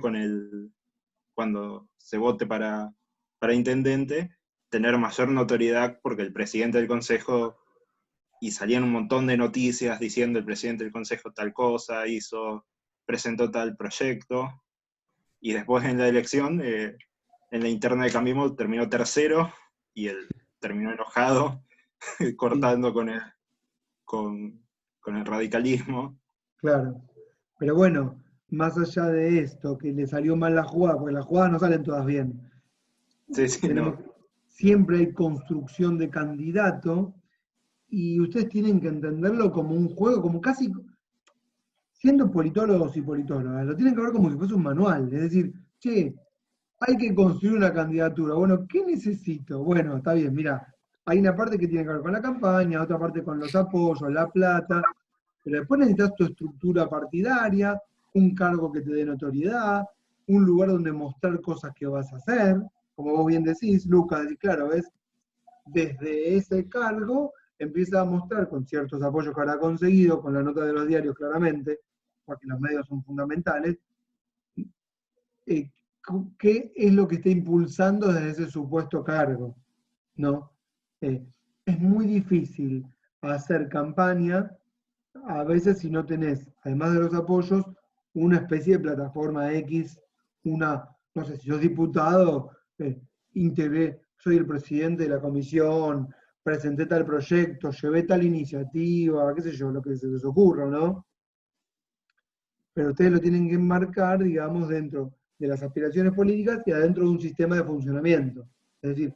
cuando se vote para intendente, tener mayor notoriedad, porque el presidente del consejo, y salían un montón de noticias diciendo el presidente del consejo tal cosa, presentó tal proyecto, y después en la elección, en la interna de Cambiemos terminó tercero, y él terminó enojado, cortando con el radicalismo. Claro. Pero bueno, más allá de esto, que le salió mal la jugada, porque las jugadas no salen todas bien. Sí, no. Siempre hay construcción de candidato y ustedes tienen que entenderlo como un juego, como casi, siendo politólogos y politólogas, lo tienen que ver como si fuese un manual. Es decir, che, hay que construir una candidatura. Bueno, ¿qué necesito? Bueno, está bien, mira, hay una parte que tiene que ver con la campaña, otra parte con los apoyos, la plata, pero después necesitas tu estructura partidaria, un cargo que te dé notoriedad, un lugar donde mostrar cosas que vas a hacer, como vos bien decís, Lucas, claro, ¿ves? Desde ese cargo empieza a mostrar con ciertos apoyos que habrá conseguido, con la nota de los diarios claramente, porque los medios son fundamentales, qué es lo que está impulsando desde ese supuesto cargo, ¿no? Es muy difícil hacer campaña a veces si no tenés, además de los apoyos, una especie de plataforma X, no sé, si sos diputado, integré, soy el presidente de la comisión, presenté tal proyecto, llevé tal iniciativa, qué sé yo, lo que se les ocurra, ¿no? Pero ustedes lo tienen que enmarcar, digamos, dentro de las aspiraciones políticas y adentro de un sistema de funcionamiento. Es decir,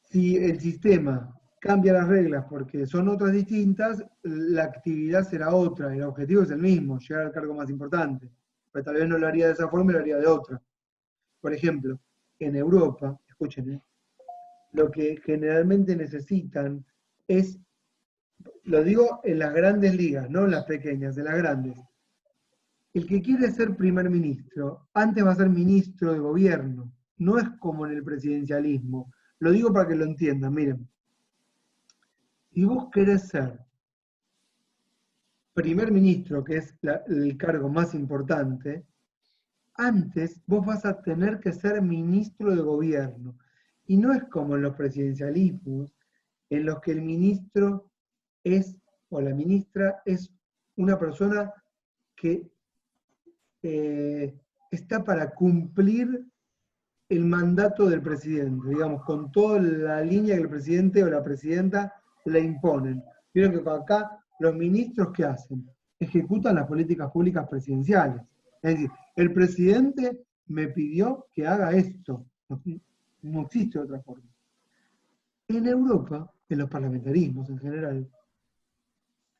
si el sistema cambia las reglas porque son otras distintas, la actividad será otra, el objetivo es el mismo, llegar al cargo más importante. Pero tal vez no lo haría de esa forma y lo haría de otra. Por ejemplo, en Europa, escuchen, lo que generalmente necesitan es, lo digo en las grandes ligas, no en las pequeñas, en las grandes. El que quiere ser primer ministro, antes va a ser ministro de gobierno. No es como en el presidencialismo. Lo digo para que lo entiendan, miren. Si vos querés ser primer ministro, que es el cargo más importante, antes vos vas a tener que ser ministro de gobierno. Y no es como en los presidencialismos, en los que el ministro es, o la ministra es una persona que está para cumplir el mandato del presidente, digamos, con toda la línea que el presidente o la presidenta le imponen. Vieron que acá los ministros, ¿qué hacen? Ejecutan las políticas públicas presidenciales. Es decir, el presidente me pidió que haga esto. No existe otra forma. En Europa, en los parlamentarismos en general,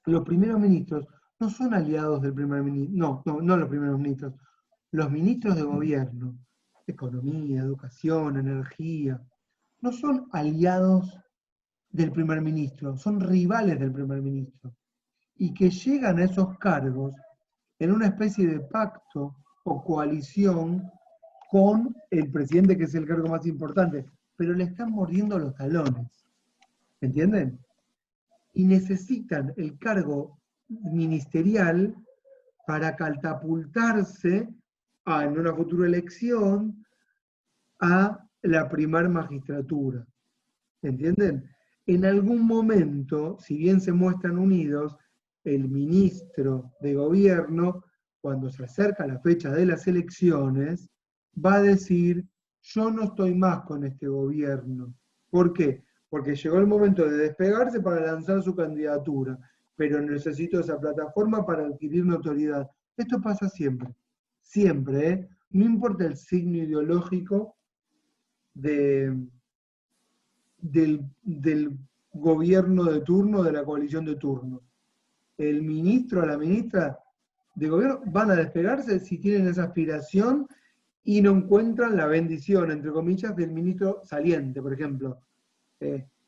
los primeros ministros no son aliados del primer ministro, no los primeros ministros, los ministros de gobierno, economía, educación, energía, no son aliados del primer ministro, son rivales del primer ministro, y que llegan a esos cargos en una especie de pacto o coalición con el presidente, que es el cargo más importante, pero le están mordiendo los talones, ¿entienden? Y necesitan el cargo ministerial para catapultarse en una futura elección a la primer magistratura. ¿Entienden? En algún momento, si bien se muestran unidos, el ministro de gobierno, cuando se acerca la fecha de las elecciones, va a decir, yo no estoy más con este gobierno. ¿Por qué? Porque llegó el momento de despegarse para lanzar su candidatura, pero necesito esa plataforma para adquirir notoriedad. Esto pasa siempre, siempre, ¿eh? No importa el signo ideológico del gobierno de turno, de la coalición de turno. El ministro o la ministra de gobierno van a despegarse si tienen esa aspiración y no encuentran la bendición, entre comillas, del ministro saliente, por ejemplo.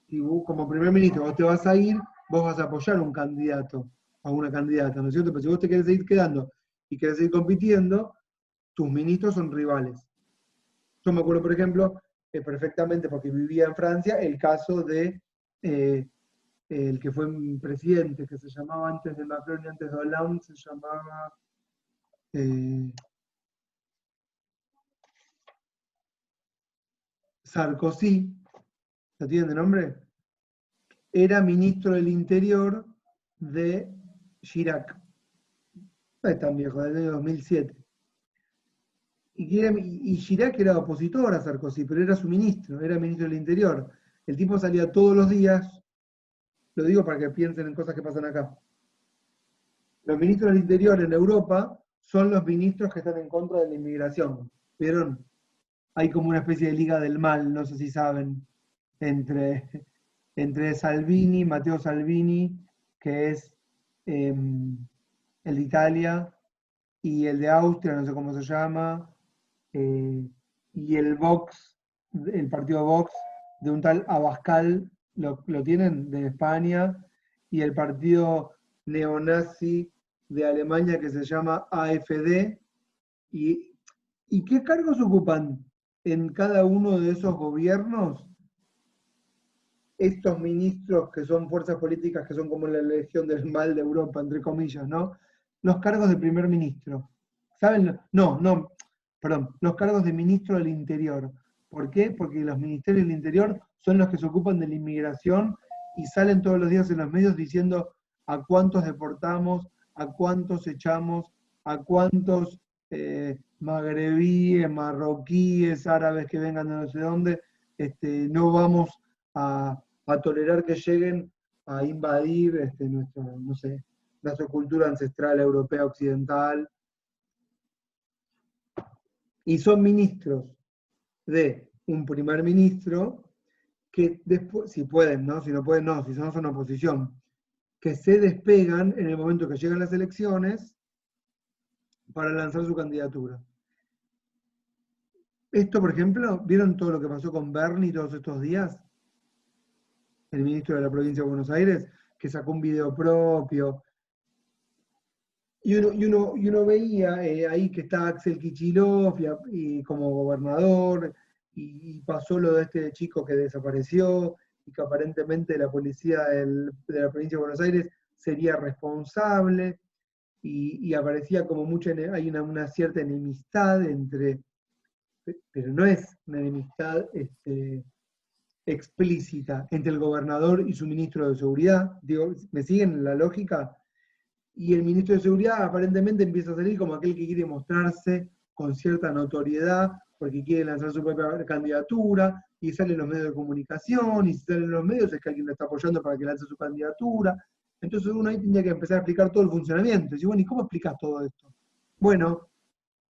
Si vos, como primer ministro, vos te vas a ir, vos vas a apoyar a un candidato, a una candidata, ¿no es cierto? Pero si vos te querés seguir quedando y querés seguir compitiendo, tus ministros son rivales. Yo me acuerdo, por ejemplo, perfectamente, porque vivía en Francia, el caso de el que fue un presidente, que se llamaba antes de Macron y antes de Hollande, se llamaba Sarkozy, ¿lo tienen de nombre? Era ministro del Interior de Chirac. No es tan viejo, del año 2007. Y Chirac era opositor a Sarkozy, pero era su ministro, era ministro del Interior. El tipo salía todos los días, lo digo para que piensen en cosas que pasan acá. Los ministros del Interior en Europa son los ministros que están en contra de la inmigración. ¿Vieron? Hay como una especie de liga del mal, no sé si saben, entre Salvini, Matteo Salvini, que es el de Italia, y el de Austria, no sé cómo se llama, y el Vox, el partido Vox, de un tal Abascal, lo tienen, de España, y el partido neonazi de Alemania que se llama AfD. ¿Y qué cargos ocupan en cada uno de esos gobiernos estos ministros que son fuerzas políticas que son como la legión del mal de Europa, entre comillas, ¿no? Los cargos de primer ministro. ¿Saben? Perdón, los cargos de ministro del Interior. ¿Por qué? Porque los ministerios del Interior son los que se ocupan de la inmigración y salen todos los días en los medios diciendo a cuántos deportamos, a cuántos echamos, a cuántos magrebíes, marroquíes, árabes que vengan de no sé dónde, no vamos a tolerar que lleguen a invadir nuestra cultura ancestral europea occidental. Y son ministros de un primer ministro que después, si pueden, ¿no? Si no pueden, no, si son oposición, que se despegan en el momento que llegan las elecciones para lanzar su candidatura. Esto, por ejemplo, ¿vieron todo lo que pasó con Bernie todos estos días? El ministro de la provincia de Buenos Aires, que sacó un video propio. Y uno veía ahí que está Axel Kicillof y como gobernador, y pasó lo de este chico que desapareció, y que aparentemente la policía de la provincia de Buenos Aires sería responsable, y aparecía como hay una cierta enemistad entre, pero no es una enemistad explícita, entre el gobernador y su ministro de Seguridad. Digo, ¿me siguen la lógica? Y el ministro de Seguridad aparentemente empieza a salir como aquel que quiere mostrarse con cierta notoriedad, porque quiere lanzar su propia candidatura, y salen los medios de comunicación, y si salen los medios es que alguien lo está apoyando para que lance su candidatura. Entonces uno ahí tendría que empezar a explicar todo el funcionamiento. Y bueno, ¿y cómo explicas todo esto? Bueno,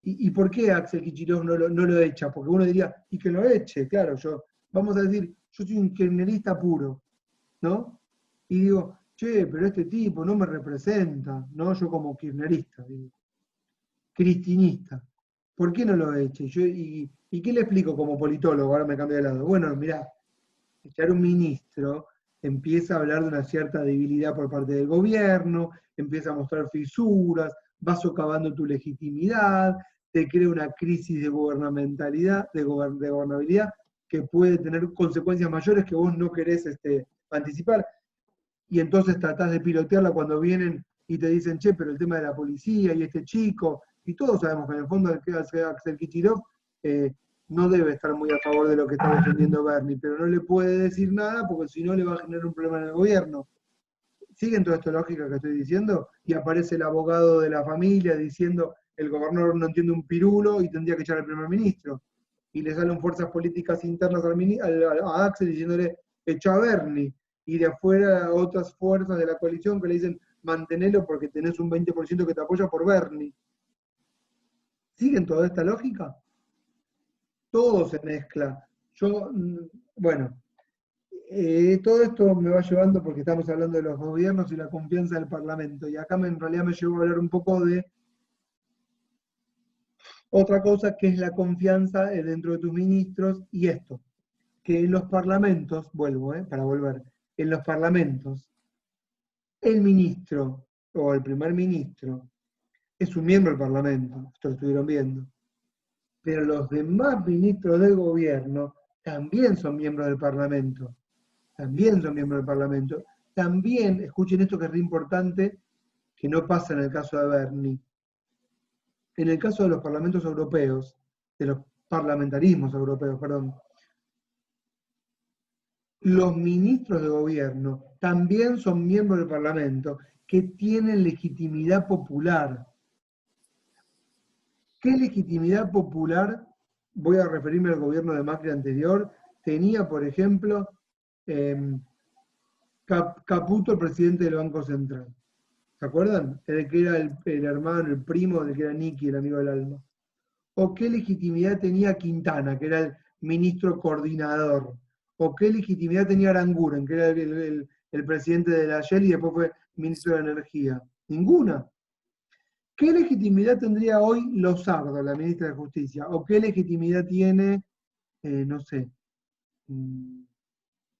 ¿y por qué Axel Kicillof no lo echa? Porque uno diría, y que lo eche, claro, vamos a decir, yo soy un kirchnerista puro, ¿no? Y digo, che, pero este tipo no me representa, ¿no? Yo como kirchnerista, digo, cristinista. ¿Por qué no lo eche? ¿Y qué le explico como politólogo? Ahora me cambio de lado. Bueno, mirá, echar un ministro empieza a hablar de una cierta debilidad por parte del gobierno, empieza a mostrar fisuras, va socavando tu legitimidad, te crea una crisis de gobernamentalidad, de gobernabilidad, que puede tener consecuencias mayores que vos no querés anticipar, y entonces tratás de pilotearla cuando vienen y te dicen, che, pero el tema de la policía y este chico, y todos sabemos que en el fondo el que hace Axel Kicillof no debe estar muy a favor de lo que está defendiendo Bernie, pero no le puede decir nada porque si no le va a generar un problema en el gobierno. ¿Siguen toda esta lógica que estoy diciendo? Y aparece el abogado de la familia diciendo, el gobernador no entiende un pirulo y tendría que echar al primer ministro. Y le salen fuerzas políticas internas a Axel diciéndole, echa a Bernie. Y de afuera otras fuerzas de la coalición que le dicen, mantenelo porque tenés un 20% que te apoya por Bernie. ¿Siguen toda esta lógica? Todo se mezcla. Bueno, todo esto me va llevando, porque estamos hablando de los gobiernos y la confianza del Parlamento, y acá en realidad me llevo a hablar un poco de otra cosa que es la confianza dentro de tus ministros, y esto, que en los parlamentos, para volver, en los parlamentos, el ministro o el primer ministro es un miembro del Parlamento, esto lo estuvieron viendo, pero los demás ministros del gobierno también son miembros del Parlamento. También son miembros del Parlamento. También, escuchen esto que es re importante, que no pasa en el caso de Bernie. En el caso de los parlamentos europeos, de los parlamentarismos europeos, perdón, los ministros de gobierno también son miembros del Parlamento que tienen legitimidad popular. ¿Qué legitimidad popular, voy a referirme al gobierno de Macri anterior, tenía, por ejemplo, Caputo, el presidente del Banco Central? ¿Se acuerdan? El que era el hermano, el primo del que era Nicky, el amigo del alma. ¿O qué legitimidad tenía Quintana, que era el ministro coordinador? ¿O qué legitimidad tenía Aranguren, que era el presidente de la Shell y después fue ministro de Energía? Ninguna. ¿Qué legitimidad tendría hoy Lozardo, la ministra de Justicia? ¿O qué legitimidad tiene, no sé,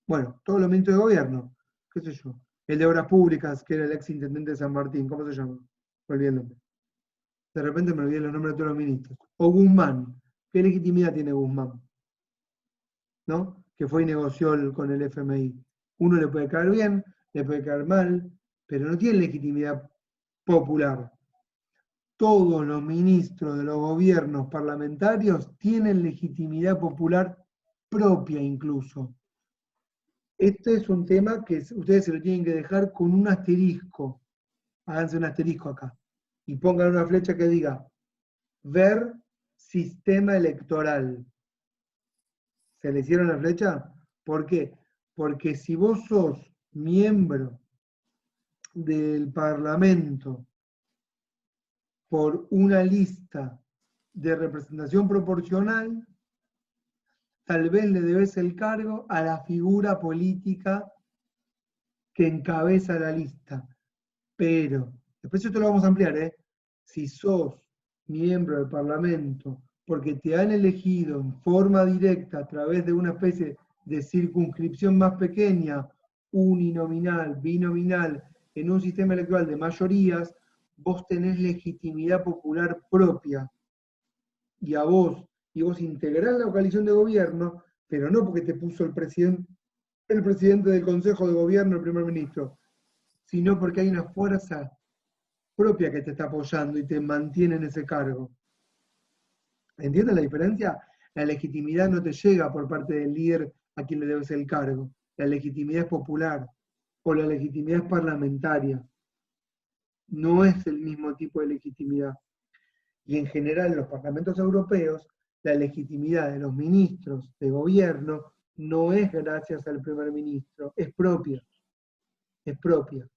bueno, todos los ministros de gobierno? ¿Qué sé yo? El de Obras Públicas, que era el ex intendente de San Martín, ¿cómo se llama? Me olvidé el nombre. De repente me olvidé los nombres de todos los ministros. O Guzmán. ¿Qué legitimidad tiene Guzmán? ¿No? Que fue y negoció con el FMI. Uno le puede caer bien, le puede caer mal, pero no tiene legitimidad popular. Todos los ministros de los gobiernos parlamentarios tienen legitimidad popular propia incluso. Este es un tema que ustedes se lo tienen que dejar con un asterisco. Háganse un asterisco acá. Y pongan una flecha que diga, ver sistema electoral. ¿Se le hicieron la flecha? ¿Por qué? Porque si vos sos miembro del Parlamento por una lista de representación proporcional, tal vez le debes el cargo a la figura política que encabeza la lista. Pero, después esto lo vamos a ampliar, si sos miembro del Parlamento porque te han elegido en forma directa a través de una especie de circunscripción más pequeña, uninominal, binominal, en un sistema electoral de mayorías, vos tenés legitimidad popular propia. Y vos integrás la coalición de gobierno, pero no porque te puso el presidente del Consejo de Gobierno, el primer ministro, sino porque hay una fuerza propia que te está apoyando y te mantiene en ese cargo. ¿Entienden la diferencia? La legitimidad no te llega por parte del líder a quien le debes el cargo. La legitimidad es popular, o la legitimidad es parlamentaria. No es el mismo tipo de legitimidad. Y en general en los parlamentos europeos, la legitimidad de los ministros de gobierno no es gracias al primer ministro, es propia. Es propia.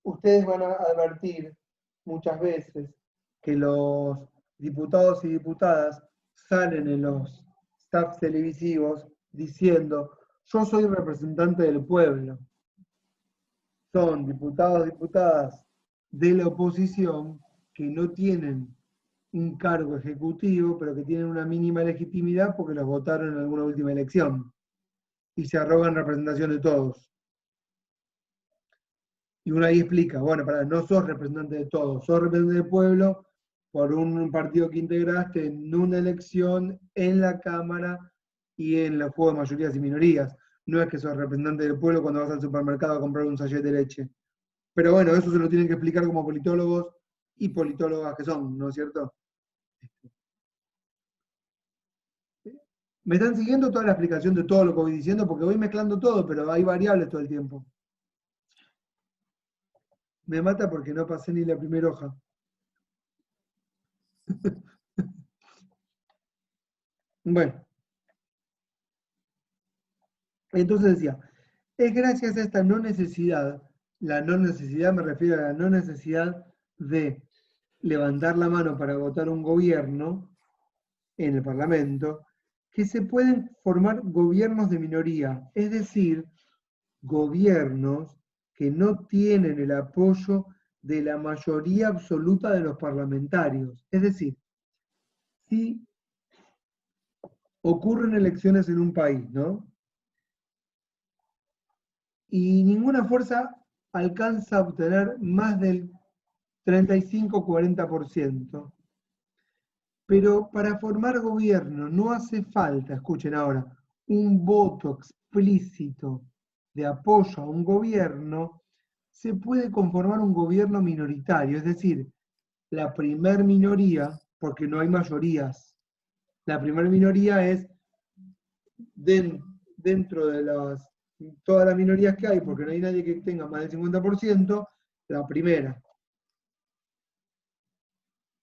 Ustedes van a advertir muchas veces que los diputados y diputadas salen en los staffs televisivos diciendo, yo soy representante del pueblo. Son diputados y diputadas de la oposición que no tienen un cargo ejecutivo, pero que tienen una mínima legitimidad porque los votaron en alguna última elección. y se arrogan representación de todos. Y uno ahí explica, bueno, no sos representante de todos, sos representante del pueblo por un partido que integraste en una elección en la Cámara y en el juego de mayorías y minorías. No es que sos representante del pueblo cuando vas al supermercado a comprar un sachet de leche. Pero bueno, eso se lo tienen que explicar como politólogos y politólogas que son, ¿no es cierto? ¿Me están siguiendo toda la explicación de todo lo que voy diciendo? Porque voy mezclando todo, pero hay variables todo el tiempo. Me mata porque no pasé ni la primera hoja. Bueno. Entonces decía, es gracias a esta no necesidad, la no necesidad me refiero a la no necesidad de levantar la mano para votar un gobierno en el Parlamento, que se pueden formar gobiernos de minoría, es decir, gobiernos que no tienen el apoyo de la mayoría absoluta de los parlamentarios. Es decir, si ocurren elecciones en un país, ¿no? Y ninguna fuerza alcanza a obtener más del 35-40%. Pero para formar gobierno no hace falta, escuchen ahora, un voto explícito de apoyo a un gobierno, se puede conformar un gobierno minoritario, es decir, la primer minoría, porque no hay mayorías, la primer minoría es dentro de todas las minorías que hay, porque no hay nadie que tenga más del 50%, la primera,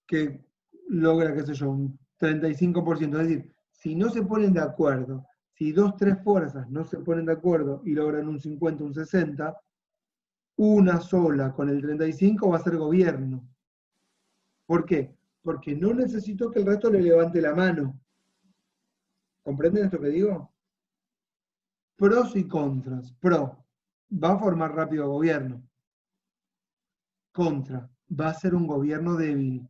que logra, qué sé yo, un 35%. Es decir, si no se ponen de acuerdo, si 2-3 fuerzas no se ponen de acuerdo y logran un 50, un 60, una sola con el 35 va a ser gobierno. ¿Por qué? Porque no necesito que el resto le levante la mano. ¿Comprenden esto que digo? Pros y contras. Pro, va a formar rápido gobierno. Contra, va a ser un gobierno débil.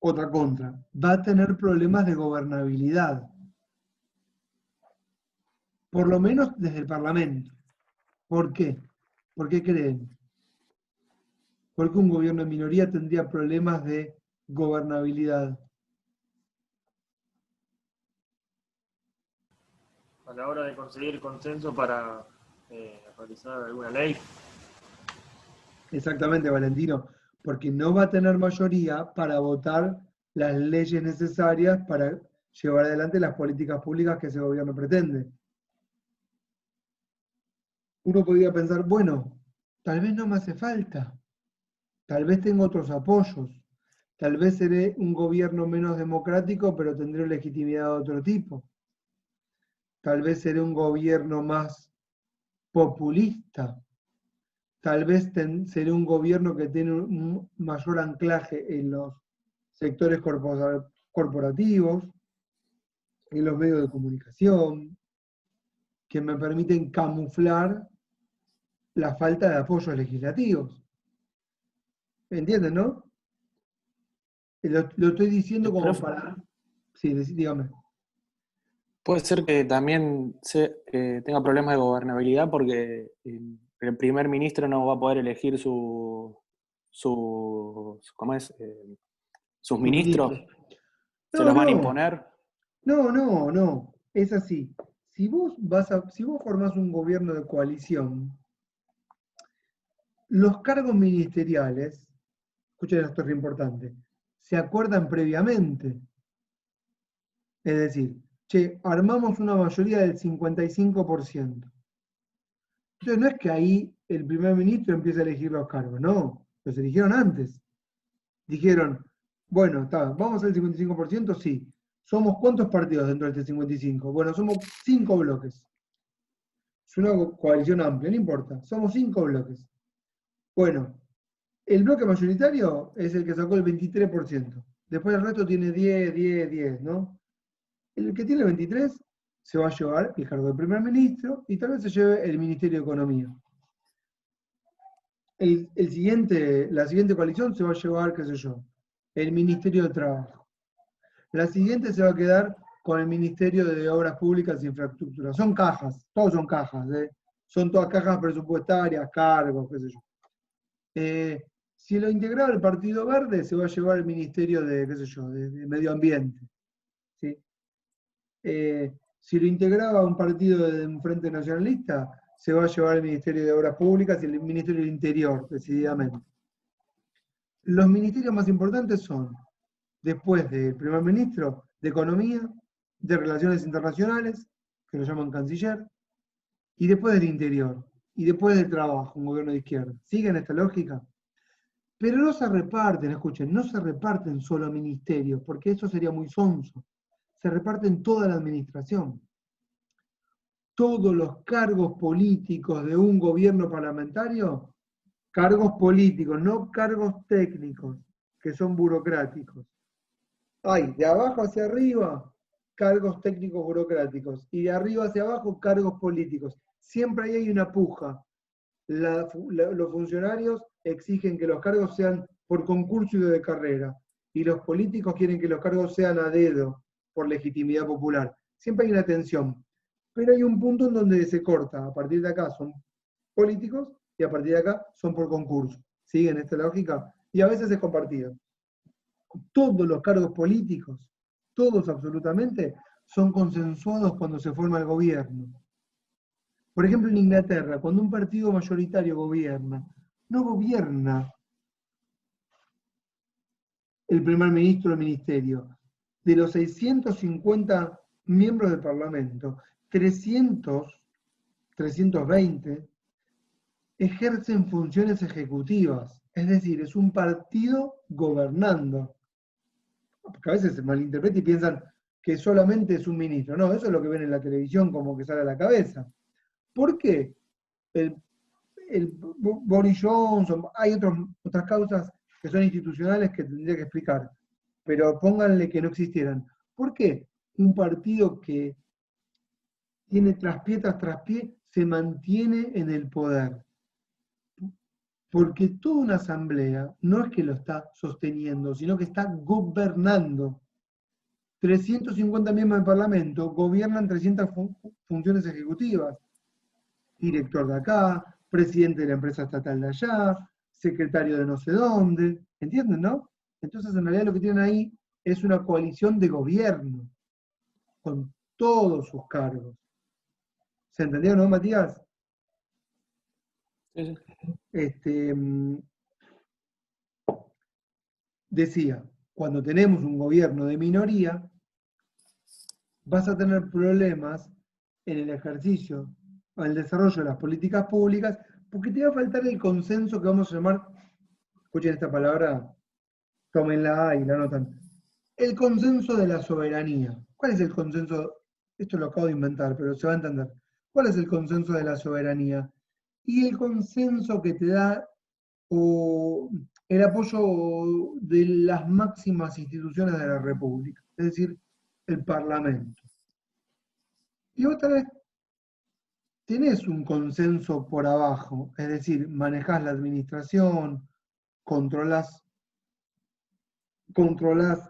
Otra contra, va a tener problemas de gobernabilidad. Por lo menos desde el Parlamento. ¿Por qué? ¿Por qué creen? Porque un gobierno en minoría tendría problemas de gobernabilidad. A la hora de conseguir consenso para realizar alguna ley. Exactamente, Valentino. Porque no va a tener mayoría para votar las leyes necesarias para llevar adelante las políticas públicas que ese gobierno pretende. Uno podría pensar, bueno, tal vez no me hace falta. Tal vez tengo otros apoyos. Tal vez seré un gobierno menos democrático, pero tendré legitimidad de otro tipo. Tal vez seré un gobierno más populista. Tal vez seré un gobierno que tiene un mayor anclaje en los sectores corporativos, en los medios de comunicación, que me permiten camuflar la falta de apoyos legislativos. ¿Entienden, no? Lo estoy diciendo como para... Sí, dígame. Puede ser que también tenga problemas de gobernabilidad porque el primer ministro no va a poder elegir ¿cómo es? Sus ministros. ¿Se los van a imponer? No. Es así. Si vos formás un gobierno de coalición, los cargos ministeriales, escuchen esto, es re importante, se acuerdan previamente. Es decir, armamos una mayoría del 55%. Entonces no es que ahí el primer ministro empiece a elegir los cargos, no, los eligieron antes. Dijeron, bueno, ¿vamos al 55%? Sí. ¿Somos cuántos partidos dentro de este 55? Bueno, somos 5 bloques. Es una coalición amplia, no importa. Somos 5 bloques. Bueno, el bloque mayoritario es el que sacó el 23%. Después el resto tiene 10, ¿no? El que tiene 23 se va a llevar el cargo de primer ministro y tal vez se lleve el Ministerio de Economía. La siguiente coalición se va a llevar, qué sé yo, el Ministerio de Trabajo. La siguiente se va a quedar con el Ministerio de Obras Públicas e Infraestructura. Son cajas, todos son cajas, son todas cajas presupuestarias, cargos, qué sé yo. Si lo integraba el Partido Verde, se va a llevar el Ministerio de, qué sé yo, de Medio Ambiente. ¿Sí? Si lo integraba un partido de un Frente Nacionalista, se va a llevar el Ministerio de Obras Públicas y el Ministerio del Interior, decididamente. Los ministerios más importantes son, después del primer ministro, de Economía, de Relaciones Internacionales, que lo llaman canciller, y después del Interior, y después del Trabajo, un gobierno de izquierda. ¿Siguen esta lógica? Pero no se reparten, escuchen, no se reparten solo ministerios, porque eso sería muy sonso. Se reparten toda la administración. Todos los cargos políticos de un gobierno parlamentario, cargos políticos, no cargos técnicos, que son burocráticos. Hay de abajo hacia arriba cargos técnicos burocráticos y de arriba hacia abajo cargos políticos. Siempre ahí hay una puja. Los funcionarios exigen que los cargos sean por concurso y de carrera, y los políticos quieren que los cargos sean a dedo, por legitimidad popular. Siempre hay una tensión. Pero hay un punto en donde se corta. A partir de acá son políticos y a partir de acá son por concurso. ¿Siguen esta lógica? Y a veces es compartido. Todos los cargos políticos, todos absolutamente, son consensuados cuando se forma el gobierno. Por ejemplo, en Inglaterra, cuando un partido mayoritario gobierna, no gobierna el primer ministro o el ministerio. De los 650 miembros del Parlamento, 320 ejercen funciones ejecutivas. Es decir, es un partido gobernando. Porque a veces se malinterpreta y piensan que solamente es un ministro. No, eso es lo que ven en la televisión como que sale a la cabeza. ¿Por qué? El Boris Johnson, hay otras causas que son institucionales que tendría que explicar, pero pónganle que no existieran. ¿Por qué un partido que tiene traspié tras traspié se mantiene en el poder? Porque toda una asamblea no es que lo está sosteniendo, sino que está gobernando. 350 miembros del Parlamento gobiernan 300 funciones ejecutivas. Director de acá, presidente de la empresa estatal de allá, secretario de no sé dónde, ¿entienden, no? Entonces, en realidad lo que tienen ahí es una coalición de gobierno, con todos sus cargos. ¿Se entendió, no, Matías? Sí. Decía, cuando tenemos un gobierno de minoría, vas a tener problemas en el ejercicio o en el desarrollo de las políticas públicas, porque te va a faltar el consenso que vamos a llamar, escuchen esta palabra, tómenla y la anotan, el consenso de la soberanía. ¿Cuál es el consenso? Esto lo acabo de inventar, pero se va a entender. ¿Cuál es el consenso de la soberanía? Y el consenso que te da el apoyo de las máximas instituciones de la República, es decir, el Parlamento. Y otra vez tenés un consenso por abajo, es decir, manejás la administración, controlás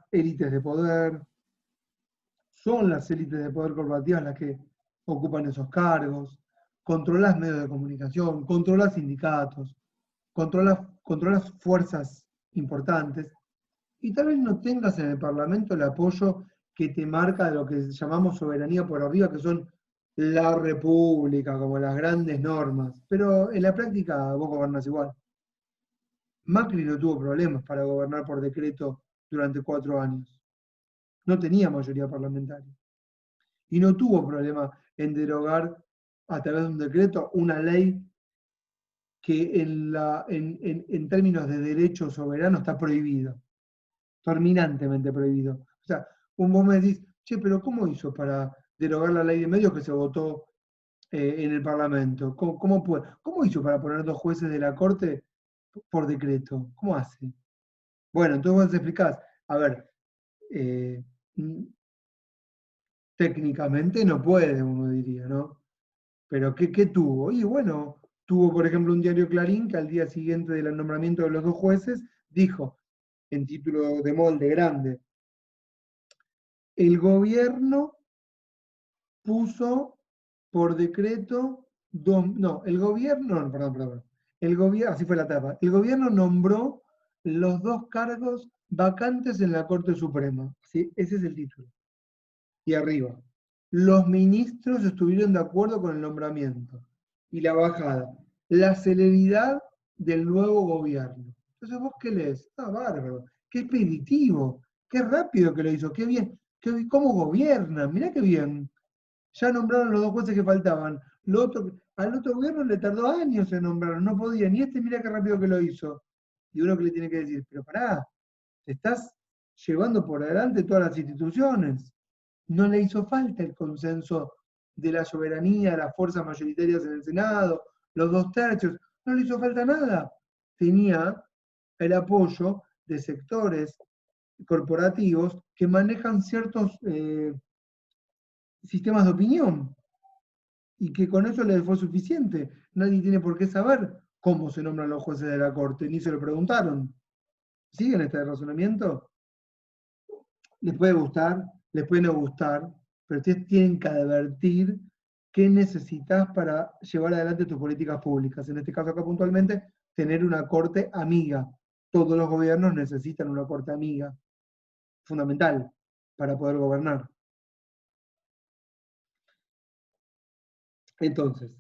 élites de poder, son las élites de poder corporativas las que ocupan esos cargos, controlás medios de comunicación, controlás sindicatos, controlás fuerzas importantes, y tal vez no tengas en el Parlamento el apoyo que te marca de lo que llamamos soberanía por arriba, que son la república, como las grandes normas, pero en la práctica vos gobernás igual. Macri no tuvo problemas para gobernar por decreto durante 4 años. No tenía mayoría parlamentaria. Y no tuvo problema en derogar a través de un decreto una ley que en términos de derecho soberano está prohibido. Terminantemente prohibido. O sea, vos me decís, che, pero ¿cómo hizo para derogar la ley de medios que se votó en el Parlamento? ¿Cómo hizo para poner 2 jueces de la Corte por decreto? ¿Cómo hace? Bueno, entonces vos explicás, a ver, técnicamente no puede, uno diría, ¿no? Pero ¿qué tuvo? Y bueno, tuvo, por ejemplo, un diario Clarín que al día siguiente del nombramiento de los 2 jueces dijo, en título de molde grande, el gobierno puso por decreto, así fue la etapa. El gobierno nombró los 2 cargos vacantes en la Corte Suprema. ¿Sí? Ese es el título. Y arriba. Los ministros estuvieron de acuerdo con el nombramiento. Y la bajada. La celeridad del nuevo gobierno. Entonces, ¿vos qué lees? Ah, bárbaro. Qué expeditivo. Qué rápido que lo hizo. Qué bien. ¿Cómo gobiernan? Mirá qué bien. Ya nombraron los 2 jueces que faltaban. Al otro gobierno le tardó años en nombrar, no podían. Y mira qué rápido que lo hizo. Y uno que le tiene que decir, pero pará, te estás llevando por adelante todas las instituciones. No le hizo falta el consenso de la soberanía, las fuerzas mayoritarias en el Senado, los 2/3, no le hizo falta nada. Tenía el apoyo de sectores corporativos que manejan ciertos sistemas de opinión y que con eso les fue suficiente. Nadie tiene por qué saber cómo se nombran los jueces de la Corte, ni se lo preguntaron. ¿Siguen este razonamiento? Les puede gustar, les puede no gustar, pero ustedes tienen que advertir qué necesitas para llevar adelante tus políticas públicas. En este caso acá puntualmente, tener una corte amiga. Todos los gobiernos necesitan una corte amiga, fundamental, para poder gobernar. Entonces,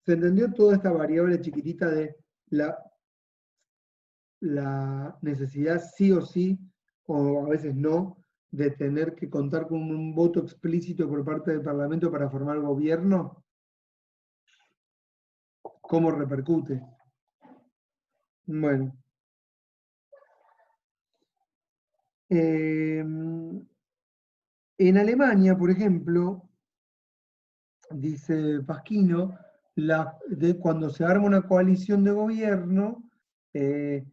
se entendió toda esta variable chiquitita de la necesidad sí o sí, o a veces no, de tener que contar con un voto explícito por parte del Parlamento para formar gobierno. ¿Cómo repercute? Bueno. En Alemania, por ejemplo, dice Pasquino, cuando se arma una coalición de gobierno, el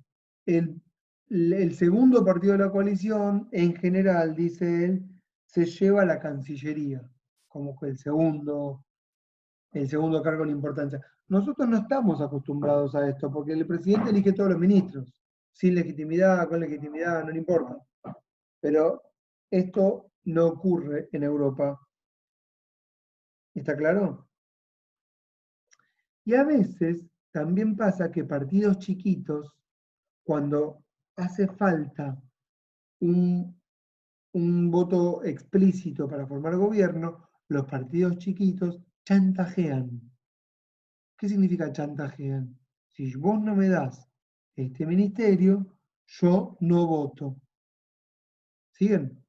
segundo partido de la coalición, en general, dice él, se lleva a la Cancillería, como que el segundo cargo en importancia. Nosotros no estamos acostumbrados a esto, porque el presidente elige todos los ministros, sin legitimidad, con legitimidad, no le importa. Pero esto no ocurre en Europa. ¿Está claro? Y a veces también pasa que partidos chiquitos, cuando hace falta un voto explícito para formar gobierno, los partidos chiquitos chantajean. ¿Qué significa chantajean? Si vos no me das este ministerio, yo no voto. ¿Siguen?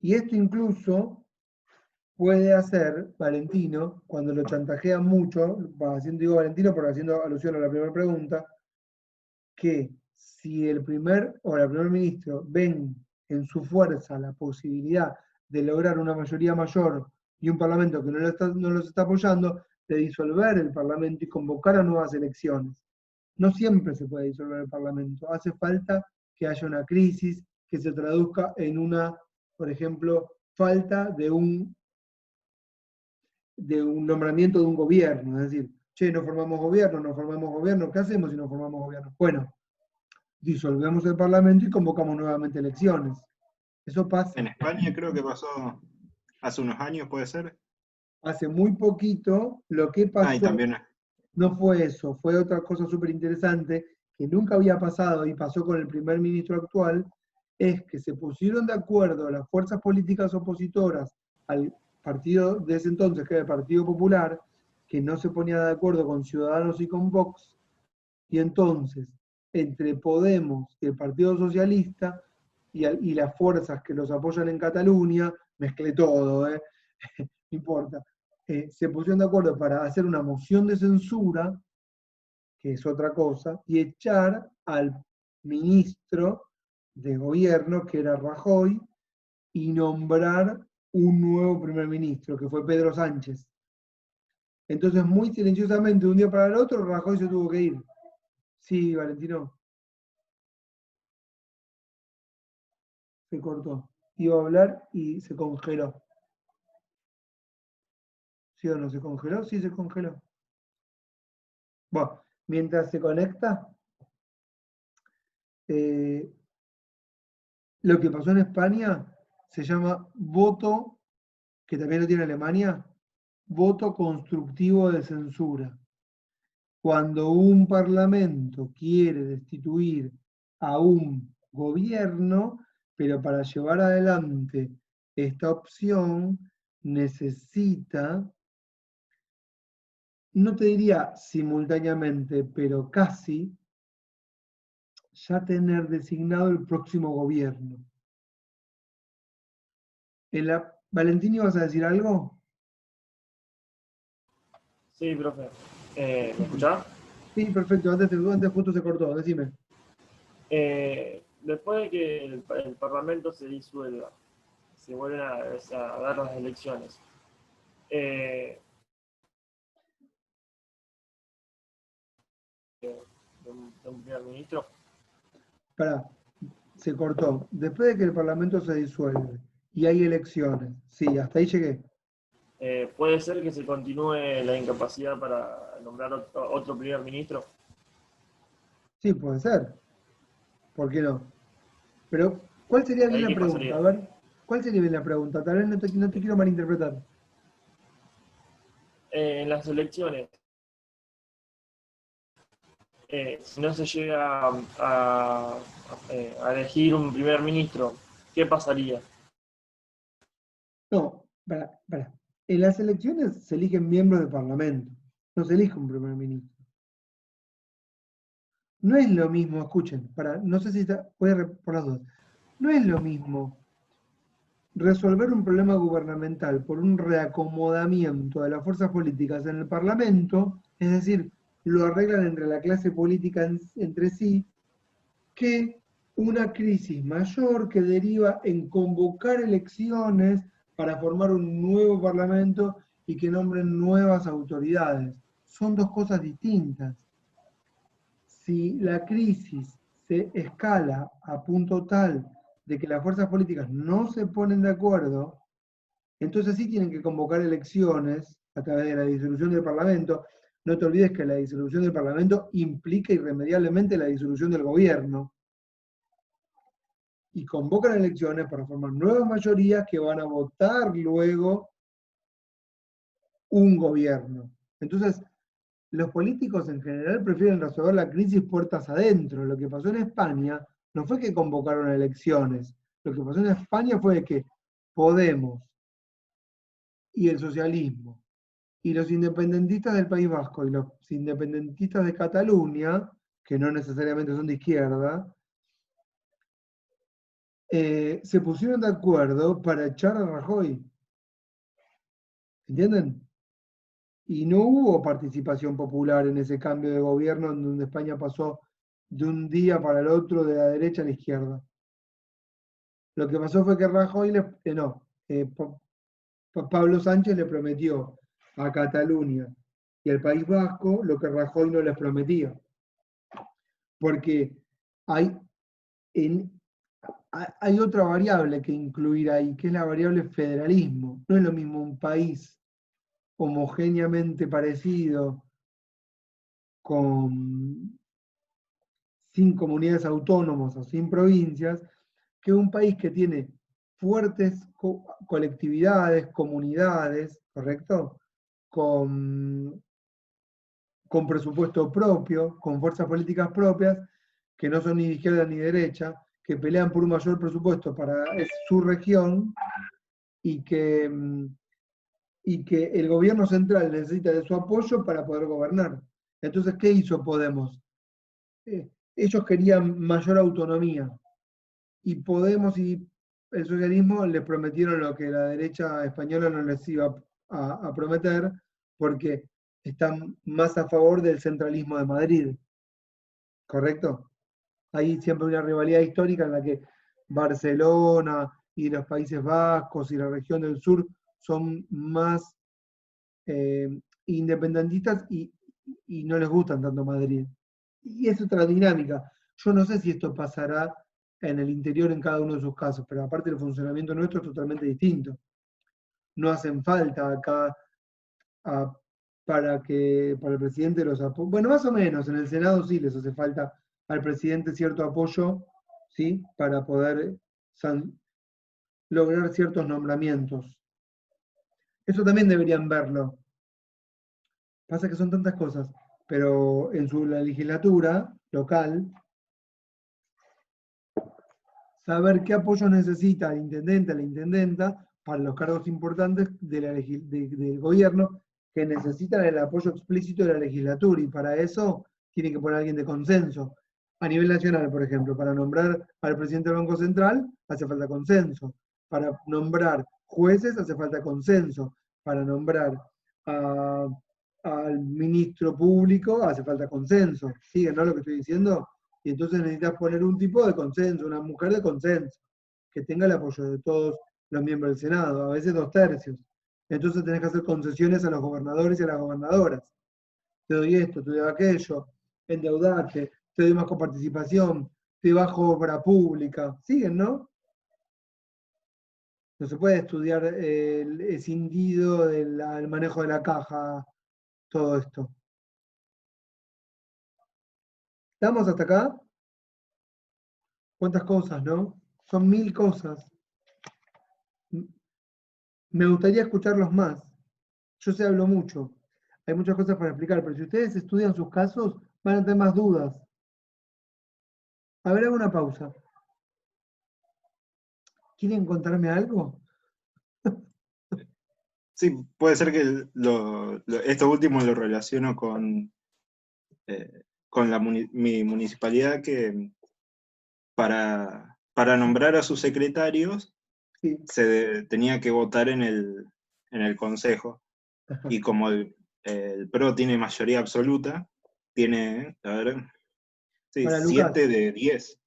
Y esto incluso puede hacer Valentino, cuando lo chantajea mucho, digo Valentino porque haciendo alusión a la primera pregunta, que si el primer o la primer ministro ven en su fuerza la posibilidad de lograr una mayoría mayor y un parlamento que no los está apoyando, de disolver el parlamento y convocar a nuevas elecciones. No siempre se puede disolver el parlamento, hace falta que haya una crisis que se traduzca en una, por ejemplo, falta de un nombramiento de un gobierno, es decir, che, no formamos gobierno, ¿qué hacemos si no formamos gobierno? Bueno, disolvemos el Parlamento y convocamos nuevamente elecciones. Eso pasa. En España creo que pasó hace unos años, ¿puede ser? Hace muy poquito, lo que pasó y también no fue eso, fue otra cosa súper interesante que nunca había pasado y pasó con el primer ministro actual, es que se pusieron de acuerdo las fuerzas políticas opositoras al partido de ese entonces, que era el Partido Popular, que no se ponía de acuerdo con Ciudadanos y con Vox, y entonces, entre Podemos y el Partido Socialista, y las fuerzas que los apoyan en Cataluña, mezclé todo, no importa, se pusieron de acuerdo para hacer una moción de censura, que es otra cosa, y echar al ministro de gobierno, que era Rajoy, y nombrar un nuevo primer ministro, que fue Pedro Sánchez. Entonces, muy silenciosamente, de un día para el otro, Rajoy se tuvo que ir. Sí, Valentino. Se cortó. Iba a hablar y se congeló. ¿Sí o no se congeló? Sí, se congeló. Bueno, mientras se conecta, Lo que pasó en España se llama voto, que también lo tiene Alemania, voto constructivo de censura. Cuando un parlamento quiere destituir a un gobierno, pero para llevar adelante esta opción necesita, no te diría simultáneamente, pero casi, ya tener designado el próximo gobierno. Valentín, ¿vas a decir algo? Sí, profe. ¿Me escuchás? Sí, perfecto. Antes justo se cortó. Decime. Después de que el Parlamento se disuelva, se vuelven a dar las elecciones, de un primer ministro. Pará, se cortó. Después de que el Parlamento se disuelve y hay elecciones. Sí, hasta ahí llegué. ¿Puede ser que se continúe la incapacidad para nombrar otro primer ministro? Sí, puede ser. ¿Por qué no? Pero, ¿cuál sería bien ¿Ahí la qué pregunta? pasaría? A ver, ¿cuál sería bien la pregunta? Tal vez no te quiero malinterpretar. En las elecciones, si no se llega a elegir un primer ministro, ¿qué pasaría? No, pará. En las elecciones se eligen miembros del Parlamento. No se elige un primer ministro. No es lo mismo, escuchen, no sé si está, por las dos. No es lo mismo resolver un problema gubernamental por un reacomodamiento de las fuerzas políticas en el Parlamento, es decir, lo arreglan entre la clase política entre sí, que una crisis mayor que deriva en convocar elecciones para formar un nuevo Parlamento y que nombren nuevas autoridades. Son dos cosas distintas. Si la crisis se escala a punto tal de que las fuerzas políticas no se ponen de acuerdo, entonces sí tienen que convocar elecciones a través de la disolución del Parlamento. No te olvides que la disolución del Parlamento implica irremediablemente la disolución del gobierno. Y convocan elecciones para formar nuevas mayorías que van a votar luego un gobierno. Entonces, los políticos en general prefieren resolver la crisis puertas adentro. Lo que pasó en España no fue que convocaron elecciones. Lo que pasó en España fue que Podemos y el socialismo y los independentistas del País Vasco y los independentistas de Cataluña, que no necesariamente son de izquierda, se pusieron de acuerdo para echar a Rajoy. ¿Entienden? Y no hubo participación popular en ese cambio de gobierno en donde España pasó de un día para el otro de la derecha a la izquierda. Lo que pasó fue que Rajoy, Pablo Sánchez le prometió a Cataluña y al País Vasco lo que Rajoy no les prometía. Porque hay otra variable que incluir ahí, que es la variable federalismo. No es lo mismo un país homogéneamente parecido, sin comunidades autónomas o sin provincias, que un país que tiene fuertes colectividades, comunidades, ¿correcto? Con presupuesto propio, con fuerzas políticas propias, que no son ni de izquierda ni de derecha, que pelean por un mayor presupuesto para su región y que el gobierno central necesita de su apoyo para poder gobernar. Entonces, ¿qué hizo Podemos? Ellos querían mayor autonomía y Podemos y el socialismo les prometieron lo que la derecha española no les iba a prometer porque están más a favor del centralismo de Madrid. ¿Correcto? Hay siempre una rivalidad histórica en la que Barcelona y los Países Vascos y la región del sur son más independentistas y no les gustan tanto Madrid. Y es otra dinámica. Yo no sé si esto pasará en el interior en cada uno de sus casos, pero aparte el funcionamiento nuestro es totalmente distinto. No hacen falta acá para el presidente los apoye. Bueno, más o menos, en el Senado sí les hace falta al presidente cierto apoyo, ¿sí? Para poder lograr ciertos nombramientos. Eso también deberían verlo. Pasa que son tantas cosas, pero en la legislatura local, saber qué apoyo necesita el intendente, la intendenta, para los cargos importantes del gobierno, que necesitan el apoyo explícito de la legislatura, y para eso tiene que poner a alguien de consenso. A nivel nacional, por ejemplo, para nombrar al presidente del Banco Central, hace falta consenso. Para nombrar jueces, hace falta consenso. Para nombrar al ministro público, hace falta consenso. ¿Siguen, no, lo que estoy diciendo? Y entonces necesitas poner un tipo de consenso, una mujer de consenso, que tenga el apoyo de todos los miembros del Senado, a veces 2/3. Entonces tenés que hacer concesiones a los gobernadores y a las gobernadoras. Te doy esto, te doy aquello, endeudate, te doy más coparticipación, te bajo obra pública. ¿Siguen, no? No se puede estudiar el escindido del manejo de la caja, todo esto. ¿Estamos hasta acá? ¿Cuántas cosas, no? Son 1000 cosas. Me gustaría escucharlos más. Yo sé, hablo mucho. Hay muchas cosas para explicar, pero si ustedes estudian sus casos, van a tener más dudas. A ver, hago una pausa. ¿Quieren contarme algo? Sí, puede ser que esto último lo relaciono con mi municipalidad, que para nombrar a sus secretarios Sí. se tenía que votar en el consejo. Ajá. Y como el PRO tiene mayoría absoluta, tiene, a ver, sí, Para Lucas, 7 de 10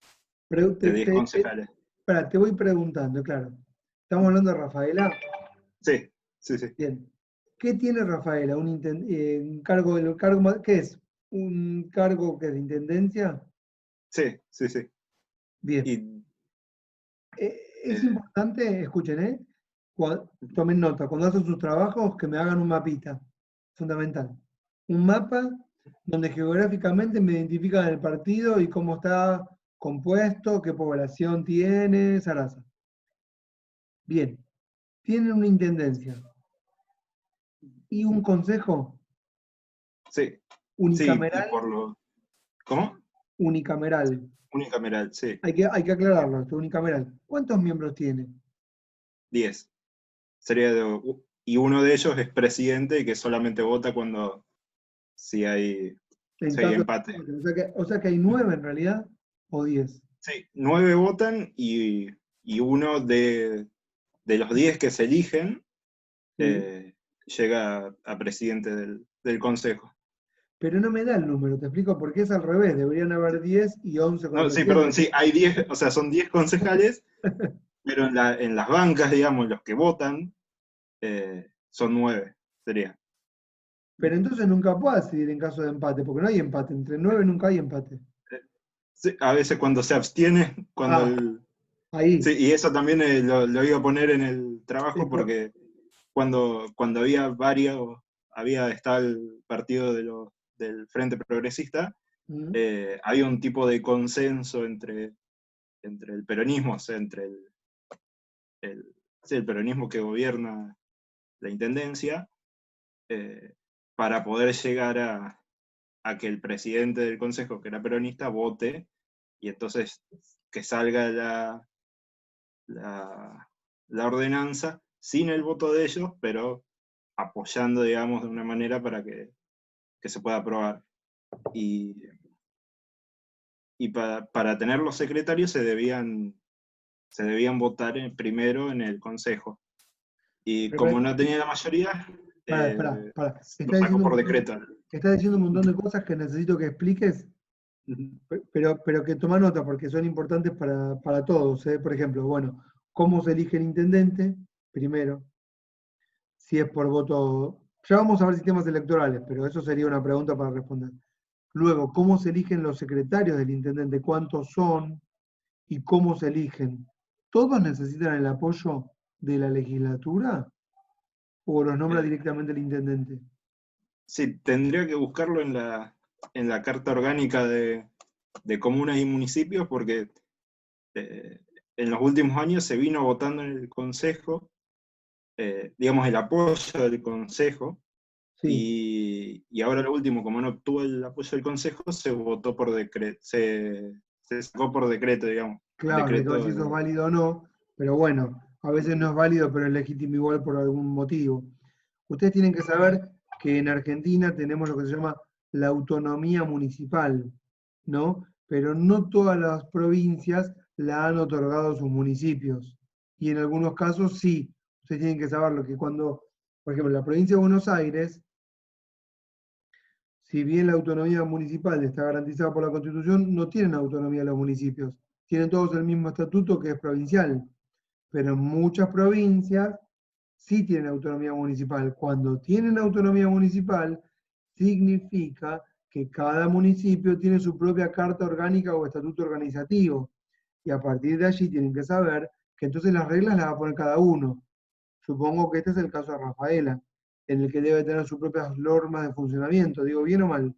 concejales. te voy preguntando, claro. ¿Estamos hablando de Rafaela? Sí, sí, sí. Bien. ¿Qué tiene Rafaela? Un cargo, ¿qué es? ¿Un cargo que es de intendencia? Sí, sí, sí. Bien. Y, Es importante, escuchen, tomen nota, cuando hacen sus trabajos, que me hagan un mapita. Fundamental. Un mapa donde geográficamente me identifican el partido y cómo está compuesto, qué población tiene, Sarasa. Bien. Tienen una intendencia. ¿Y un consejo? sí, sí, Unicameral. ¿Cómo? Unicameral. Unicameral, sí, Hay que aclararlo, esto, unicameral. ¿Cuántos miembros tiene? 10. Y uno de ellos es presidente, que solamente vota cuando si hay En si hay caso empate. o sea que hay 9 en realidad, o 10. Sí, 9 votan y uno de los 10 que se eligen ¿Sí? llega a presidente del consejo. Pero no me da el número, te explico por qué es al revés. Deberían haber 10 y 11 con el No, sí, presidente. perdón, sí, hay 10, o sea, son 10 concejales, pero en las bancas, digamos, los que votan, son 9, sería. Pero entonces nunca puedo decidir en caso de empate, porque no hay empate. Entre 9 nunca hay empate. Sí, a veces cuando se abstiene, Ah, ahí. Sí, y eso también lo iba a poner en el trabajo, Sí, porque cuando estaba el partido del Frente Progresista, ¿Mm? había un tipo de consenso entre el peronismo, o sea, entre el peronismo que gobierna la intendencia, para poder llegar a que el presidente del consejo, que era peronista, vote, y entonces que salga la ordenanza sin el voto de ellos, pero apoyando, digamos, de una manera para que se pueda aprobar. Y para tener los secretarios se debían votar primero en el consejo. Y como no tenía la mayoría, Pará. lo sacó por decreto. Estás diciendo un montón de cosas que necesito que expliques, pero que toma nota porque son importantes para todos. Por ejemplo, bueno, ¿cómo se elige el intendente? Primero, si es por voto. Ya vamos a ver sistemas electorales, pero eso sería una pregunta para responder. Luego, ¿cómo se eligen los secretarios del intendente? ¿Cuántos son? ¿Y cómo se eligen? ¿Todos necesitan el apoyo de la legislatura? ¿O los nombra directamente el intendente? Sí, tendría que buscarlo en la Carta Orgánica de Comunas y Municipios, porque en los últimos años se vino votando en el Consejo, digamos, el apoyo del Consejo, Sí. y ahora lo último, como no obtuvo el apoyo del Consejo, se votó por decreto, se sacó por decreto, digamos. Claro, hay que ver Decreto si eso es válido o no, pero bueno, a veces no es válido, pero es legítimo igual por algún motivo. Ustedes tienen que saber que en Argentina tenemos lo que se llama la autonomía municipal, ¿no? Pero no todas las provincias la han otorgado a sus municipios. Y en algunos casos sí. Ustedes tienen que saberlo, que cuando, por ejemplo, la provincia de Buenos Aires, si bien la autonomía municipal está garantizada por la Constitución, no tienen autonomía los municipios. Tienen todos el mismo estatuto que es provincial, pero en muchas provincias sí tienen autonomía municipal. Cuando tienen autonomía municipal, significa que cada municipio tiene su propia carta orgánica o estatuto organizativo. Y a partir de allí tienen que saber que entonces las reglas las va a poner cada uno. Supongo que este es el caso de Rafaela, en el que debe tener sus propias normas de funcionamiento. ¿Digo bien o mal?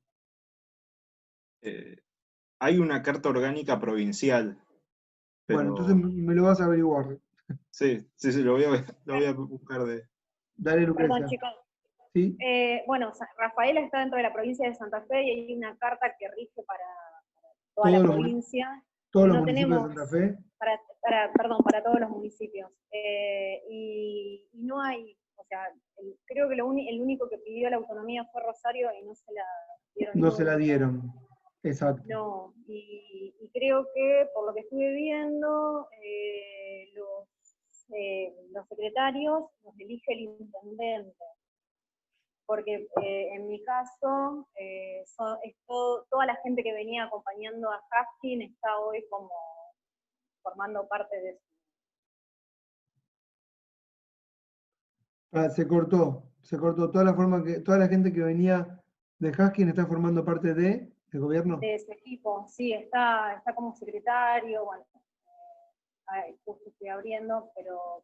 Hay una carta orgánica provincial, Bueno, entonces pero me lo vas a averiguar. sí, lo voy a buscar de... Dale, Perdón, Lucrecia. chicos. ¿Sí? Bueno, Rafaela está dentro de la provincia de Santa Fe y hay una carta que rige para toda Todos la los, provincia. todos los No municipios de tenemos, Santa Fe. perdón, para todos los municipios. Y no hay, o sea, creo que el único que pidió la autonomía fue Rosario y no se la dieron No se la nunca. dieron. Exacto. No, y creo que por lo que estuve viendo, los secretarios los elige el intendente, porque en mi caso, toda la gente que venía acompañando a Haskin está hoy como formando parte de eso. Se cortó. Toda la gente que venía de Husky está formando parte del gobierno. De su equipo, sí, está como secretario, bueno, justo estoy abriendo, pero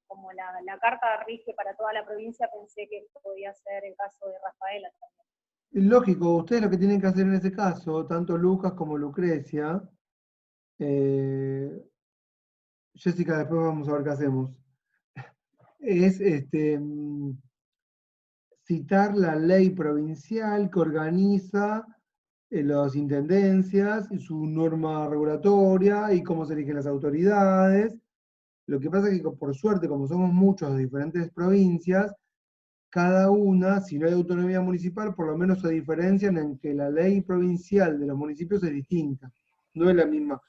como la carta rige para toda la provincia, pensé que esto podía ser el caso de Rafaela también. Lógico, ustedes lo que tienen que hacer en ese caso, tanto Lucas como Lucrecia, Jessica, después vamos a ver qué hacemos, es citar la ley provincial que organiza las intendencias y su norma regulatoria y cómo se eligen las autoridades. Lo que pasa es que por suerte, como somos muchos de diferentes provincias, cada una, si no hay autonomía municipal, por lo menos se diferencian en que la ley provincial de los municipios es distinta, no es la misma.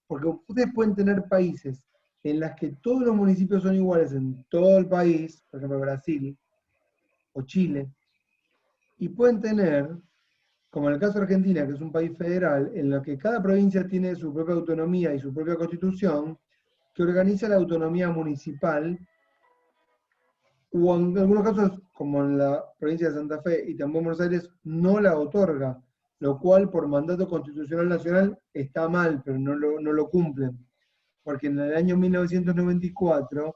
Porque ustedes pueden tener países en las que todos los municipios son iguales en todo el país, por ejemplo Brasil o Chile, y pueden tener, como en el caso de Argentina, que es un país federal, en el que cada provincia tiene su propia autonomía y su propia constitución, que organiza la autonomía municipal, o en algunos casos, como en la provincia de Santa Fe y también Buenos Aires, no la otorga, lo cual por mandato constitucional nacional está mal, pero no lo cumplen. Porque en el año 1994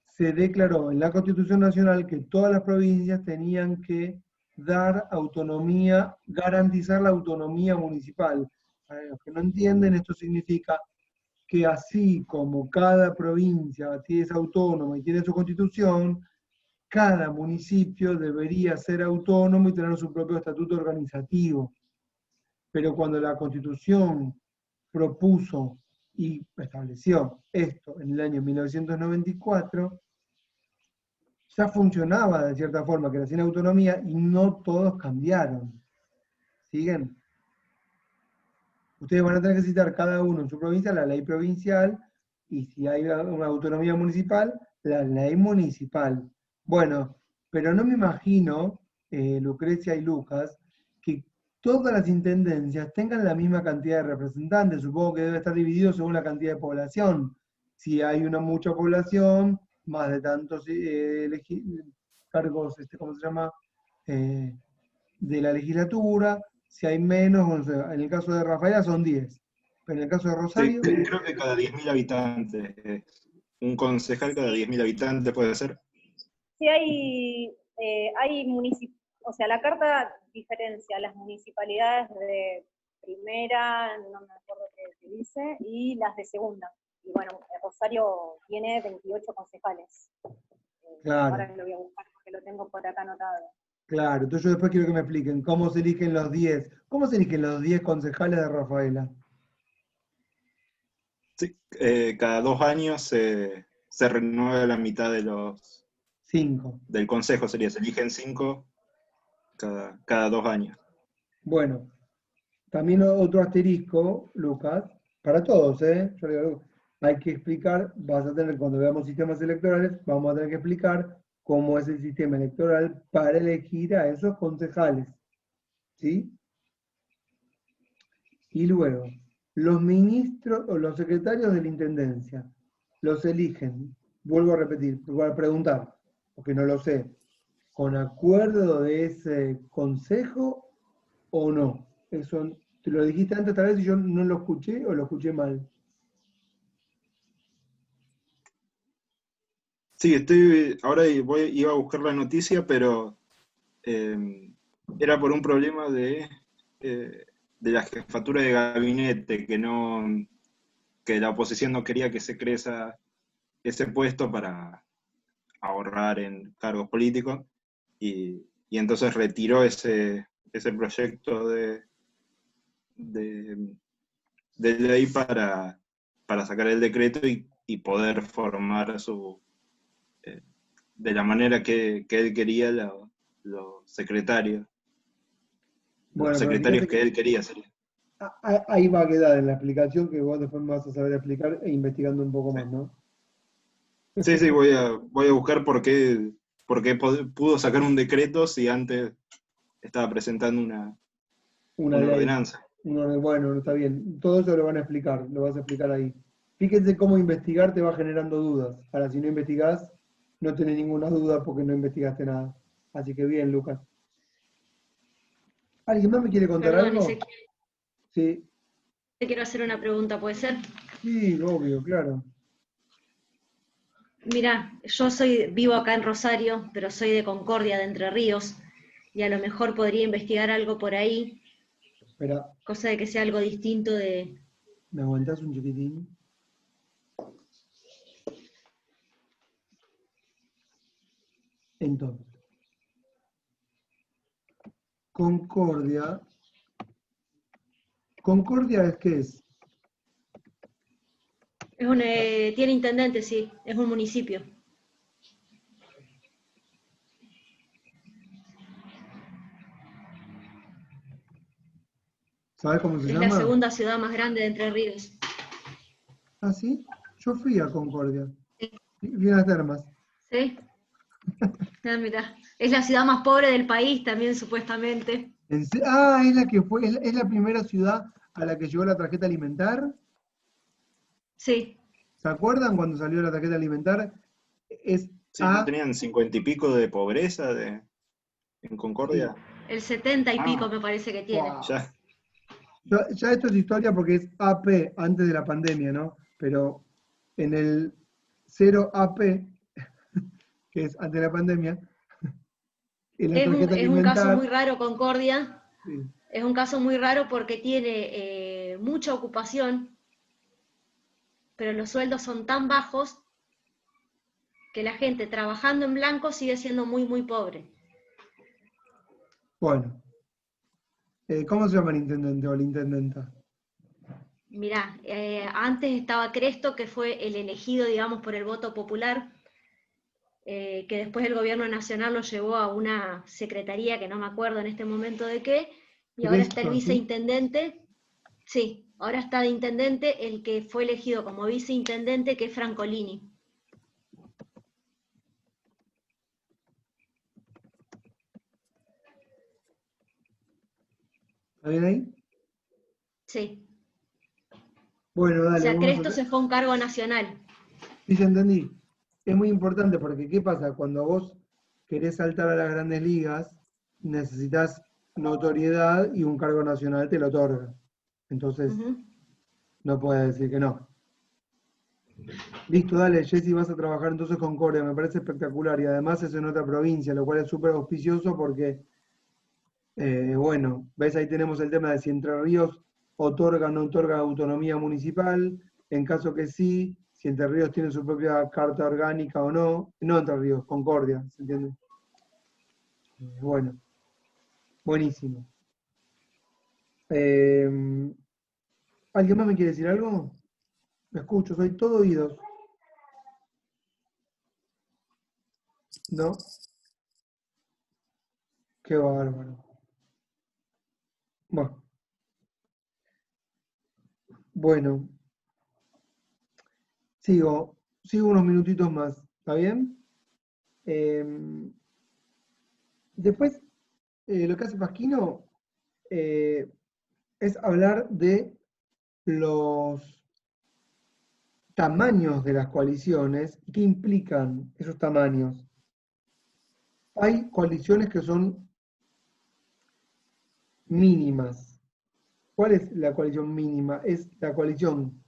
se declaró en la Constitución Nacional que todas las provincias tenían que dar autonomía, garantizar la autonomía municipal. Para los que no entienden, esto significa que así como cada provincia es autónoma y tiene su constitución, cada municipio debería ser autónomo y tener su propio estatuto organizativo. Pero cuando la Constitución propuso y estableció esto en el año 1994, ya funcionaba de cierta forma, que era sin autonomía, y no todos cambiaron. ¿Siguen? Ustedes van a tener que citar cada uno en su provincia la ley provincial, y si hay una autonomía municipal, la ley municipal. Bueno, pero no me imagino, Lucrecia y Lucas, que todas las intendencias tengan la misma cantidad de representantes. Supongo que debe estar dividido según la cantidad de población. Si hay mucha población, más de tantos cargos, ¿cómo se llama? De la legislatura. Si hay menos, en el caso de Rafaela son 10. Pero en el caso de Sí, Rosario, creo que cada 10.000 habitantes, un concejal cada 10.000 habitantes puede ser. Sí, hay municipios, o sea, la carta diferencia las municipalidades de primera, no me acuerdo qué dice, y las de segunda. Y bueno, Rosario tiene 28 concejales. Claro. Ahora lo voy a buscar porque lo tengo por acá anotado. Claro, entonces yo después quiero que me expliquen cómo se eligen los 10. ¿Cómo se eligen los 10 concejales de Rafaela? Sí, cada 2 años se renueva la mitad de 5. del consejo, se eligen 5 cada 2 años. Bueno, también otro asterisco, Lucas, para todos, ¿eh? Yo le digo, hay que explicar, cuando veamos sistemas electorales, vamos a tener que explicar cómo es el sistema electoral para elegir a esos concejales, ¿sí? Y luego, los ministros o los secretarios de la intendencia los eligen, vuelvo a repetir, vuelvo a preguntar, porque no lo sé, ¿con acuerdo de ese consejo o no? Eso te lo dijiste antes tal vez y yo no lo escuché o lo escuché mal. Sí, ahora iba a buscar la noticia, pero era por un problema de la jefatura de gabinete, que la oposición no quería que se cree ese puesto para ahorrar en cargos políticos, y entonces retiró ese proyecto de ley para sacar el decreto y poder formar de la manera que él quería los secretarios. Bueno, Los pero secretarios fíjate que él quería sería. ahí va a quedar en la explicación que vos después me vas a saber explicar e investigando un poco Sí, más, ¿no? sí, voy a buscar por qué pudo sacar un decreto si antes estaba presentando Una una ley. ordenanza. Bueno, está bien. Todo eso lo van a explicar, lo vas a explicar ahí. Fíjense cómo investigar te va generando dudas. Ahora, si no investigás, no tenés ninguna duda porque no investigaste nada. Así que bien, Lucas. ¿Alguien más me quiere contar Perdón, algo? Ezequiel, Sí, te quiero hacer una pregunta, ¿puede ser? sí, obvio, claro. Mira, vivo acá en Rosario, pero soy de Concordia, de Entre Ríos, y a lo mejor podría investigar algo por ahí, Espera, cosa de que sea algo distinto de... ¿me aguantás un chiquitín? Entonces, Concordia. ¿Concordia es qué es? tiene intendente, sí, es un municipio. ¿Sabes cómo se Es la llama? segunda ciudad más grande de Entre Ríos. Ah, sí. Yo fui a Concordia. Fui a las termas. ¿Sí? Ah, mira, es la ciudad más pobre del país también, supuestamente. Es la que fue, es la primera ciudad a la que llegó la tarjeta alimentar. Sí, ¿Se acuerdan cuando salió la tarjeta alimentar? Es Sí, ¿no tenían 50 y pico de pobreza en Concordia? el 70 y pico Ah, me parece que tiene. Wow. ya. Ya esto es historia porque es AP antes de la pandemia, ¿no? Pero en el 0 AP, que es antes de la pandemia, en la tarjeta Es un caso muy alimentar. raro, Concordia. Sí. Es un caso muy raro porque tiene mucha ocupación, pero los sueldos son tan bajos que la gente trabajando en blanco sigue siendo muy, muy pobre. Bueno, ¿cómo se llama el intendente o la intendenta? Mirá, antes estaba Cresto, que fue el elegido, digamos, por el voto popular, que después el gobierno nacional lo llevó a una secretaría que no me acuerdo en este momento de qué, y ahora está el Cresto, ¿sí? viceintendente, sí, ahora está de intendente el que fue elegido como viceintendente, que es Francolini. ¿Está bien ahí? Sí. Bueno, O dale, sea, vamos a Cresto ver. se fue a un cargo nacional. Sí, ya entendí. Es muy importante porque ¿qué pasa? Cuando vos querés saltar a las grandes ligas, necesitas notoriedad y un cargo nacional te lo otorga. Entonces, Ujú. no puedes decir que no. Listo, dale, Jessy, vas a trabajar entonces con Corea, me parece espectacular y además es en otra provincia, lo cual es súper auspicioso porque, bueno, ves ahí tenemos el tema de si Entre Ríos otorga o no otorga autonomía municipal, En caso que sí, si Entre Ríos tiene su propia carta orgánica o no. No Entre Ríos, Concordia, ¿se entiende? Bueno, buenísimo. ¿Alguien más me quiere decir algo? Me escucho, soy todo oídos. ¿No? Qué bárbaro. Bueno, sigo unos minutitos más, ¿está bien? Después, lo que hace Pasquino es hablar de los tamaños de las coaliciones y qué implican esos tamaños. Hay coaliciones que son mínimas. ¿Cuál es la coalición mínima? Es la coalición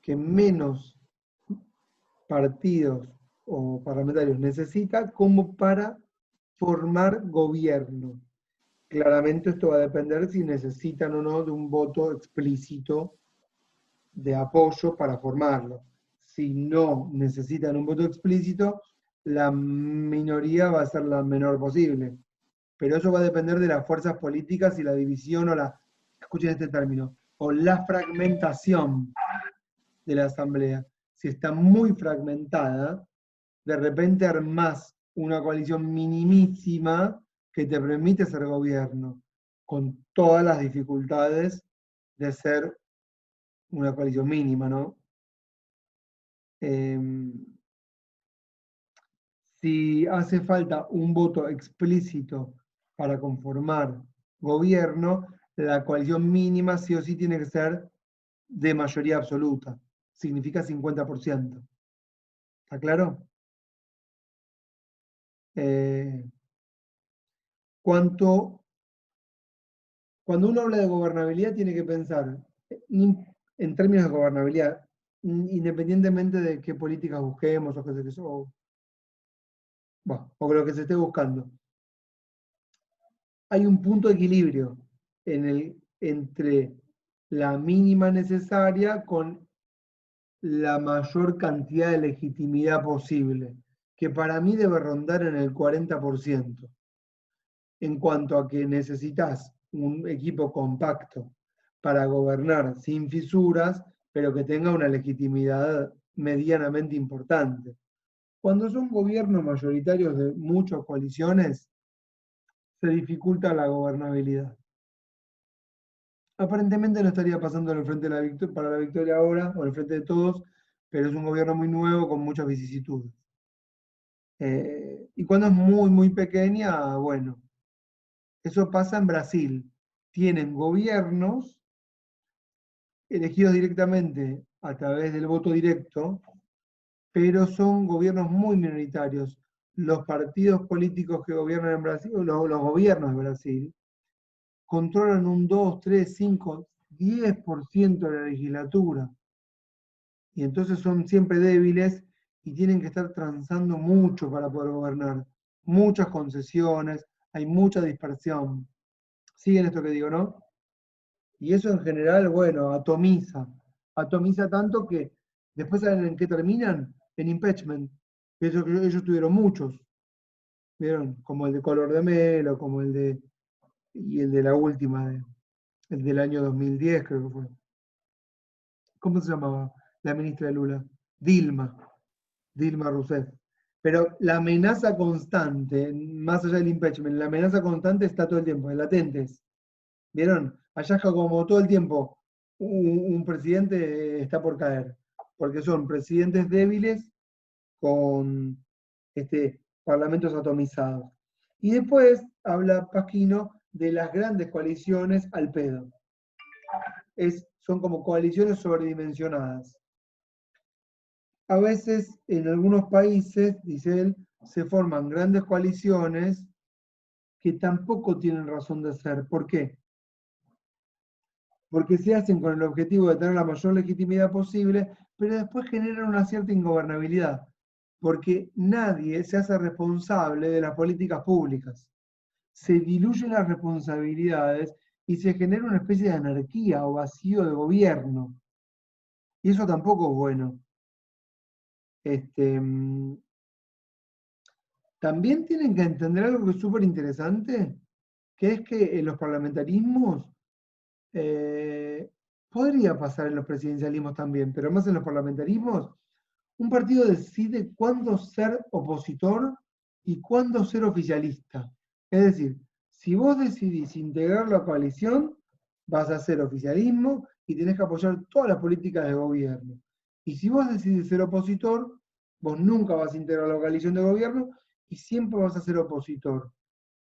que menos partidos o parlamentarios necesita como para formar gobierno. Claramente esto va a depender si necesitan o no de un voto explícito de apoyo para formarlo. Si no necesitan un voto explícito, la minoría va a ser la menor posible. Pero eso va a depender de las fuerzas políticas y la división o la, escuchen este término, o la fragmentación de la asamblea. Si está muy fragmentada, de repente armás una coalición minimísima que te permite ser gobierno, con todas las dificultades de ser una coalición mínima, ¿no? Si hace falta un voto explícito para conformar gobierno, la coalición mínima sí o sí tiene que ser de mayoría absoluta. Significa 50%. ¿Está claro? Cuando uno habla de gobernabilidad tiene que pensar en términos de gobernabilidad, independientemente de qué políticas busquemos o lo que se esté buscando. Hay un punto de equilibrio entre la mínima necesaria con la mayor cantidad de legitimidad posible, que para mí debe rondar en el 40%. En cuanto a que necesitas un equipo compacto para gobernar sin fisuras, pero que tenga una legitimidad medianamente importante. Cuando son gobiernos mayoritarios de muchas coaliciones, se dificulta la gobernabilidad. Aparentemente no estaría pasando en el frente de para la victoria ahora, o en el frente de todos, pero es un gobierno muy nuevo con muchas vicisitudes. Y cuando es muy, muy pequeña, bueno, eso pasa en Brasil. Tienen gobiernos elegidos directamente a través del voto directo, pero son gobiernos muy minoritarios. Los partidos políticos que gobiernan en Brasil, los gobiernos de Brasil, controlan un 2, 3, 5, 10% de la legislatura. Y entonces son siempre débiles y tienen que estar transando mucho para poder gobernar. Muchas concesiones, hay mucha dispersión. ¿Siguen esto que digo, no? Y eso en general, bueno, atomiza. Atomiza tanto que después, ¿saben en qué terminan? En impeachment. Ellos tuvieron muchos. ¿Vieron? Como el de Color de Melo, como el de la última, el del año 2010, creo que fue. ¿Cómo se llamaba la ministra de Lula? Dilma Rousseff. Pero la amenaza constante, más allá del impeachment, la amenaza constante está todo el tiempo, en latentes. ¿Vieron? Allá como todo el tiempo un presidente está por caer, porque son presidentes débiles con parlamentos atomizados. Y después habla Pasquino de las grandes coaliciones al pedo. Son como coaliciones sobredimensionadas. A veces en algunos países, dice él, se forman grandes coaliciones que tampoco tienen razón de ser. ¿Por qué? Porque se hacen con el objetivo de tener la mayor legitimidad posible, pero después generan una cierta ingobernabilidad, porque nadie se hace responsable de las políticas públicas. Se diluyen las responsabilidades y se genera una especie de anarquía o vacío de gobierno. Y eso tampoco es bueno. También tienen que entender algo que es súper interesante, que es que en los parlamentarismos podría pasar en los presidencialismos también, pero más en los parlamentarismos, un partido decide cuándo ser opositor y cuándo ser oficialista. Es decir, si vos decidís integrar la coalición, vas a hacer oficialismo y tenés que apoyar todas las políticas de gobierno. Y si vos decidís ser opositor, vos nunca vas a integrar la coalición de gobierno y siempre vas a ser opositor.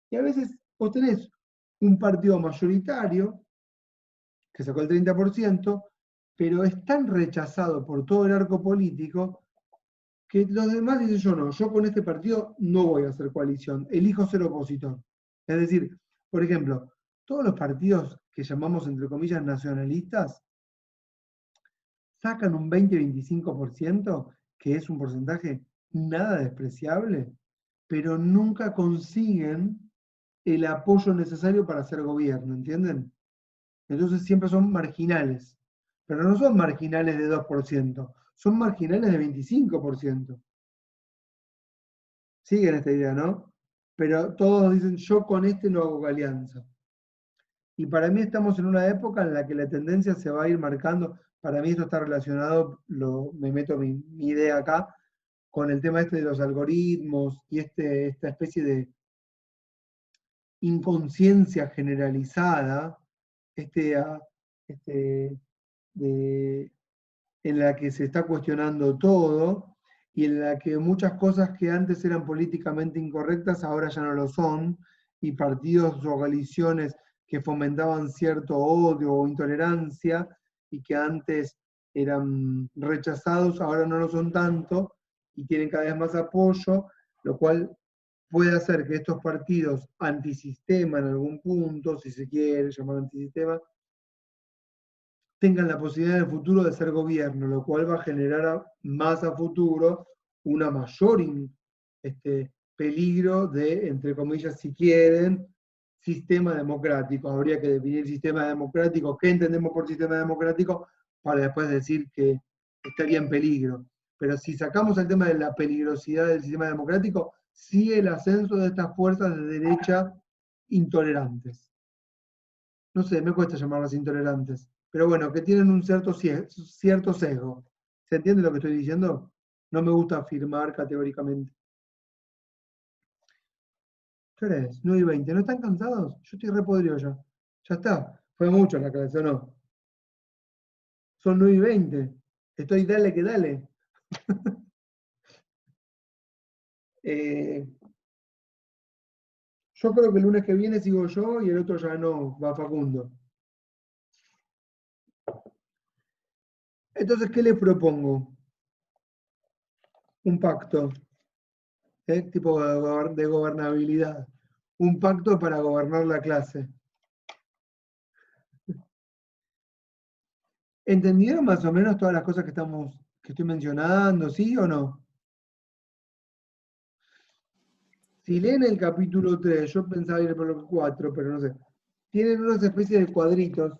Y a veces vos tenés un partido mayoritario que sacó el 30%, pero es tan rechazado por todo el arco político que los demás dicen yo con este partido no voy a hacer coalición, elijo ser opositor. Es decir, por ejemplo, todos los partidos que llamamos entre comillas nacionalistas sacan un 20-25%, que es un porcentaje nada despreciable, pero nunca consiguen el apoyo necesario para hacer gobierno, ¿entienden? Entonces siempre son marginales, pero no son marginales de 2%, son marginales de 25%. Siguen esta idea, ¿no? Pero todos dicen, yo con este no hago alianza. Y para mí estamos en una época en la que la tendencia se va a ir marcando. Para mí esto está relacionado, me meto mi idea acá, con el tema este de los algoritmos y esta especie de inconsciencia generalizada, en la que se está cuestionando todo y en la que muchas cosas que antes eran políticamente incorrectas ahora ya no lo son, y partidos o coaliciones que fomentaban cierto odio o intolerancia y que antes eran rechazados, ahora no lo son tanto y tienen cada vez más apoyo, lo cual puede hacer que estos partidos antisistema en algún punto, si se quiere llamar antisistema, tengan la posibilidad en el futuro de ser gobierno, lo cual va a generar más a futuro una mayor peligro de, entre comillas, si quieren, sistema democrático. Habría que definir sistema democrático, qué entendemos por sistema democrático, para después decir que estaría en peligro. Pero si sacamos el tema de la peligrosidad del sistema democrático, sigue el ascenso de estas fuerzas de derecha intolerantes. No sé, me cuesta llamarlas intolerantes, pero bueno, que tienen un cierto sesgo. ¿Se entiende lo que estoy diciendo? No me gusta afirmar categóricamente. ¿Qué hora es? 9:20. ¿No están cansados? Yo estoy re podrido ya. Ya está. Fue mucho la clase, ¿o no? Son 9:20. Estoy dale que dale. Yo creo que el lunes que viene sigo yo y el otro ya no, va Facundo. Entonces, ¿qué les propongo? Un pacto, tipo de gobernabilidad. Un pacto para gobernar la clase. ¿Entendieron más o menos todas las cosas que estoy mencionando, sí o no? Si leen el capítulo 3, yo pensaba ir por el 4, pero no sé. Tienen unas especies de cuadritos.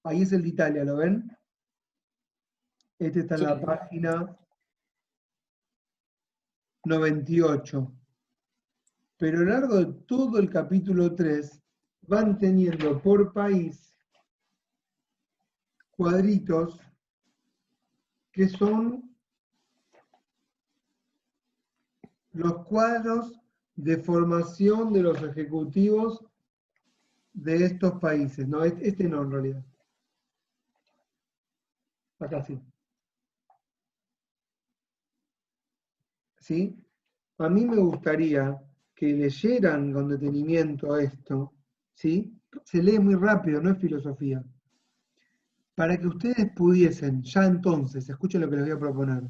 Ahí es el de Italia, ¿lo ven? Este está en la página 98. Pero a lo largo de todo el capítulo 3 van teniendo por país cuadritos que son los cuadros de formación de los ejecutivos de estos países. No, este no en realidad. Acá sí. ¿Sí? A mí me gustaría que leyeran con detenimiento esto, ¿sí? Se lee muy rápido, no es filosofía. Para que ustedes pudiesen, ya entonces, escuchen lo que les voy a proponer,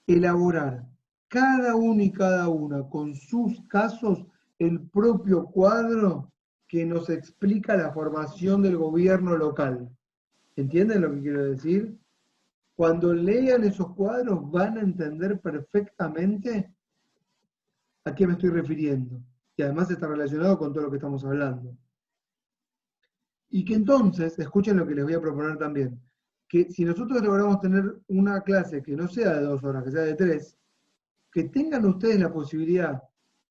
elaborar cada uno y cada una con sus casos el propio cuadro que nos explica la formación del gobierno local. ¿Entienden lo que quiero decir? Cuando lean esos cuadros van a entender perfectamente a qué me estoy refiriendo. Y además está relacionado con todo lo que estamos hablando. Y que entonces, escuchen lo que les voy a proponer también, que si nosotros logramos tener una clase que no sea de 2 horas, que sea de 3, que tengan ustedes la posibilidad,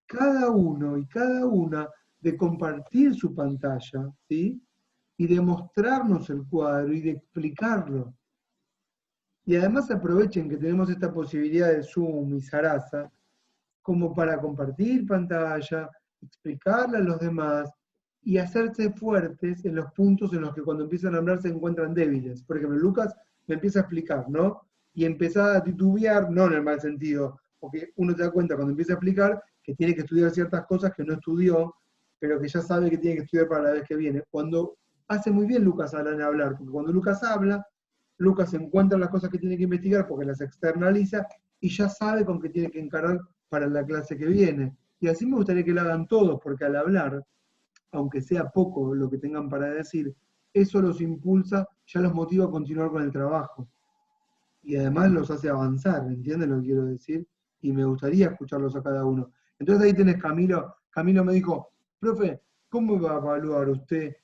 cada uno y cada una, de compartir su pantalla, ¿sí? Y de mostrarnos el cuadro y de explicarlo. Y además aprovechen que tenemos esta posibilidad de Zoom y Sarasa como para compartir pantalla, explicarle a los demás y hacerse fuertes en los puntos en los que cuando empiezan a hablar se encuentran débiles. Por ejemplo, Lucas me empieza a explicar, ¿no? Y empieza a titubear, no en el mal sentido, porque uno se da cuenta cuando empieza a explicar que tiene que estudiar ciertas cosas que no estudió, pero que ya sabe que tiene que estudiar para la vez que viene. Cuando hace muy bien Lucas en hablar, porque cuando Lucas habla, Lucas encuentra las cosas que tiene que investigar porque las externaliza y ya sabe con qué tiene que encarar para la clase que viene. Y así me gustaría que lo hagan todos, porque al hablar, aunque sea poco lo que tengan para decir, eso los impulsa, ya los motiva a continuar con el trabajo. Y además los hace avanzar, ¿entienden lo que quiero decir? Y me gustaría escucharlos a cada uno. Entonces ahí tenés Camilo. Camilo me dijo, profe, ¿cómo va a evaluar usted?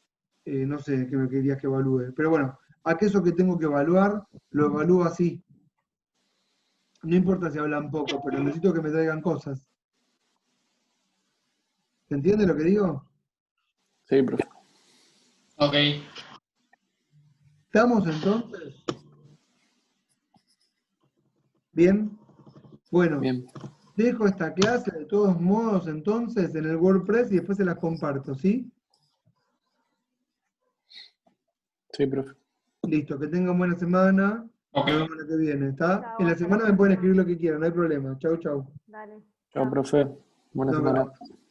No sé qué me querías que evalúe. Pero bueno, aquello que tengo que evaluar, lo evalúo así. No importa si hablan poco, pero necesito que me traigan cosas. ¿Se entiende lo que digo? Sí, profe. Ok. ¿Estamos entonces? ¿Bien? Bueno, Bien. dejo esta clase de todos modos entonces en el WordPress y después se las comparto, ¿sí? Sí, profe. Listo, que tengan buena semana. Ok. Nos vemos la que viene, ¿está? Chao, En la hasta la semana me pueden próxima. escribir lo que quieran, no hay problema. Chau, chau. Dale. Chao, profe. Buena Nos semana. vemos.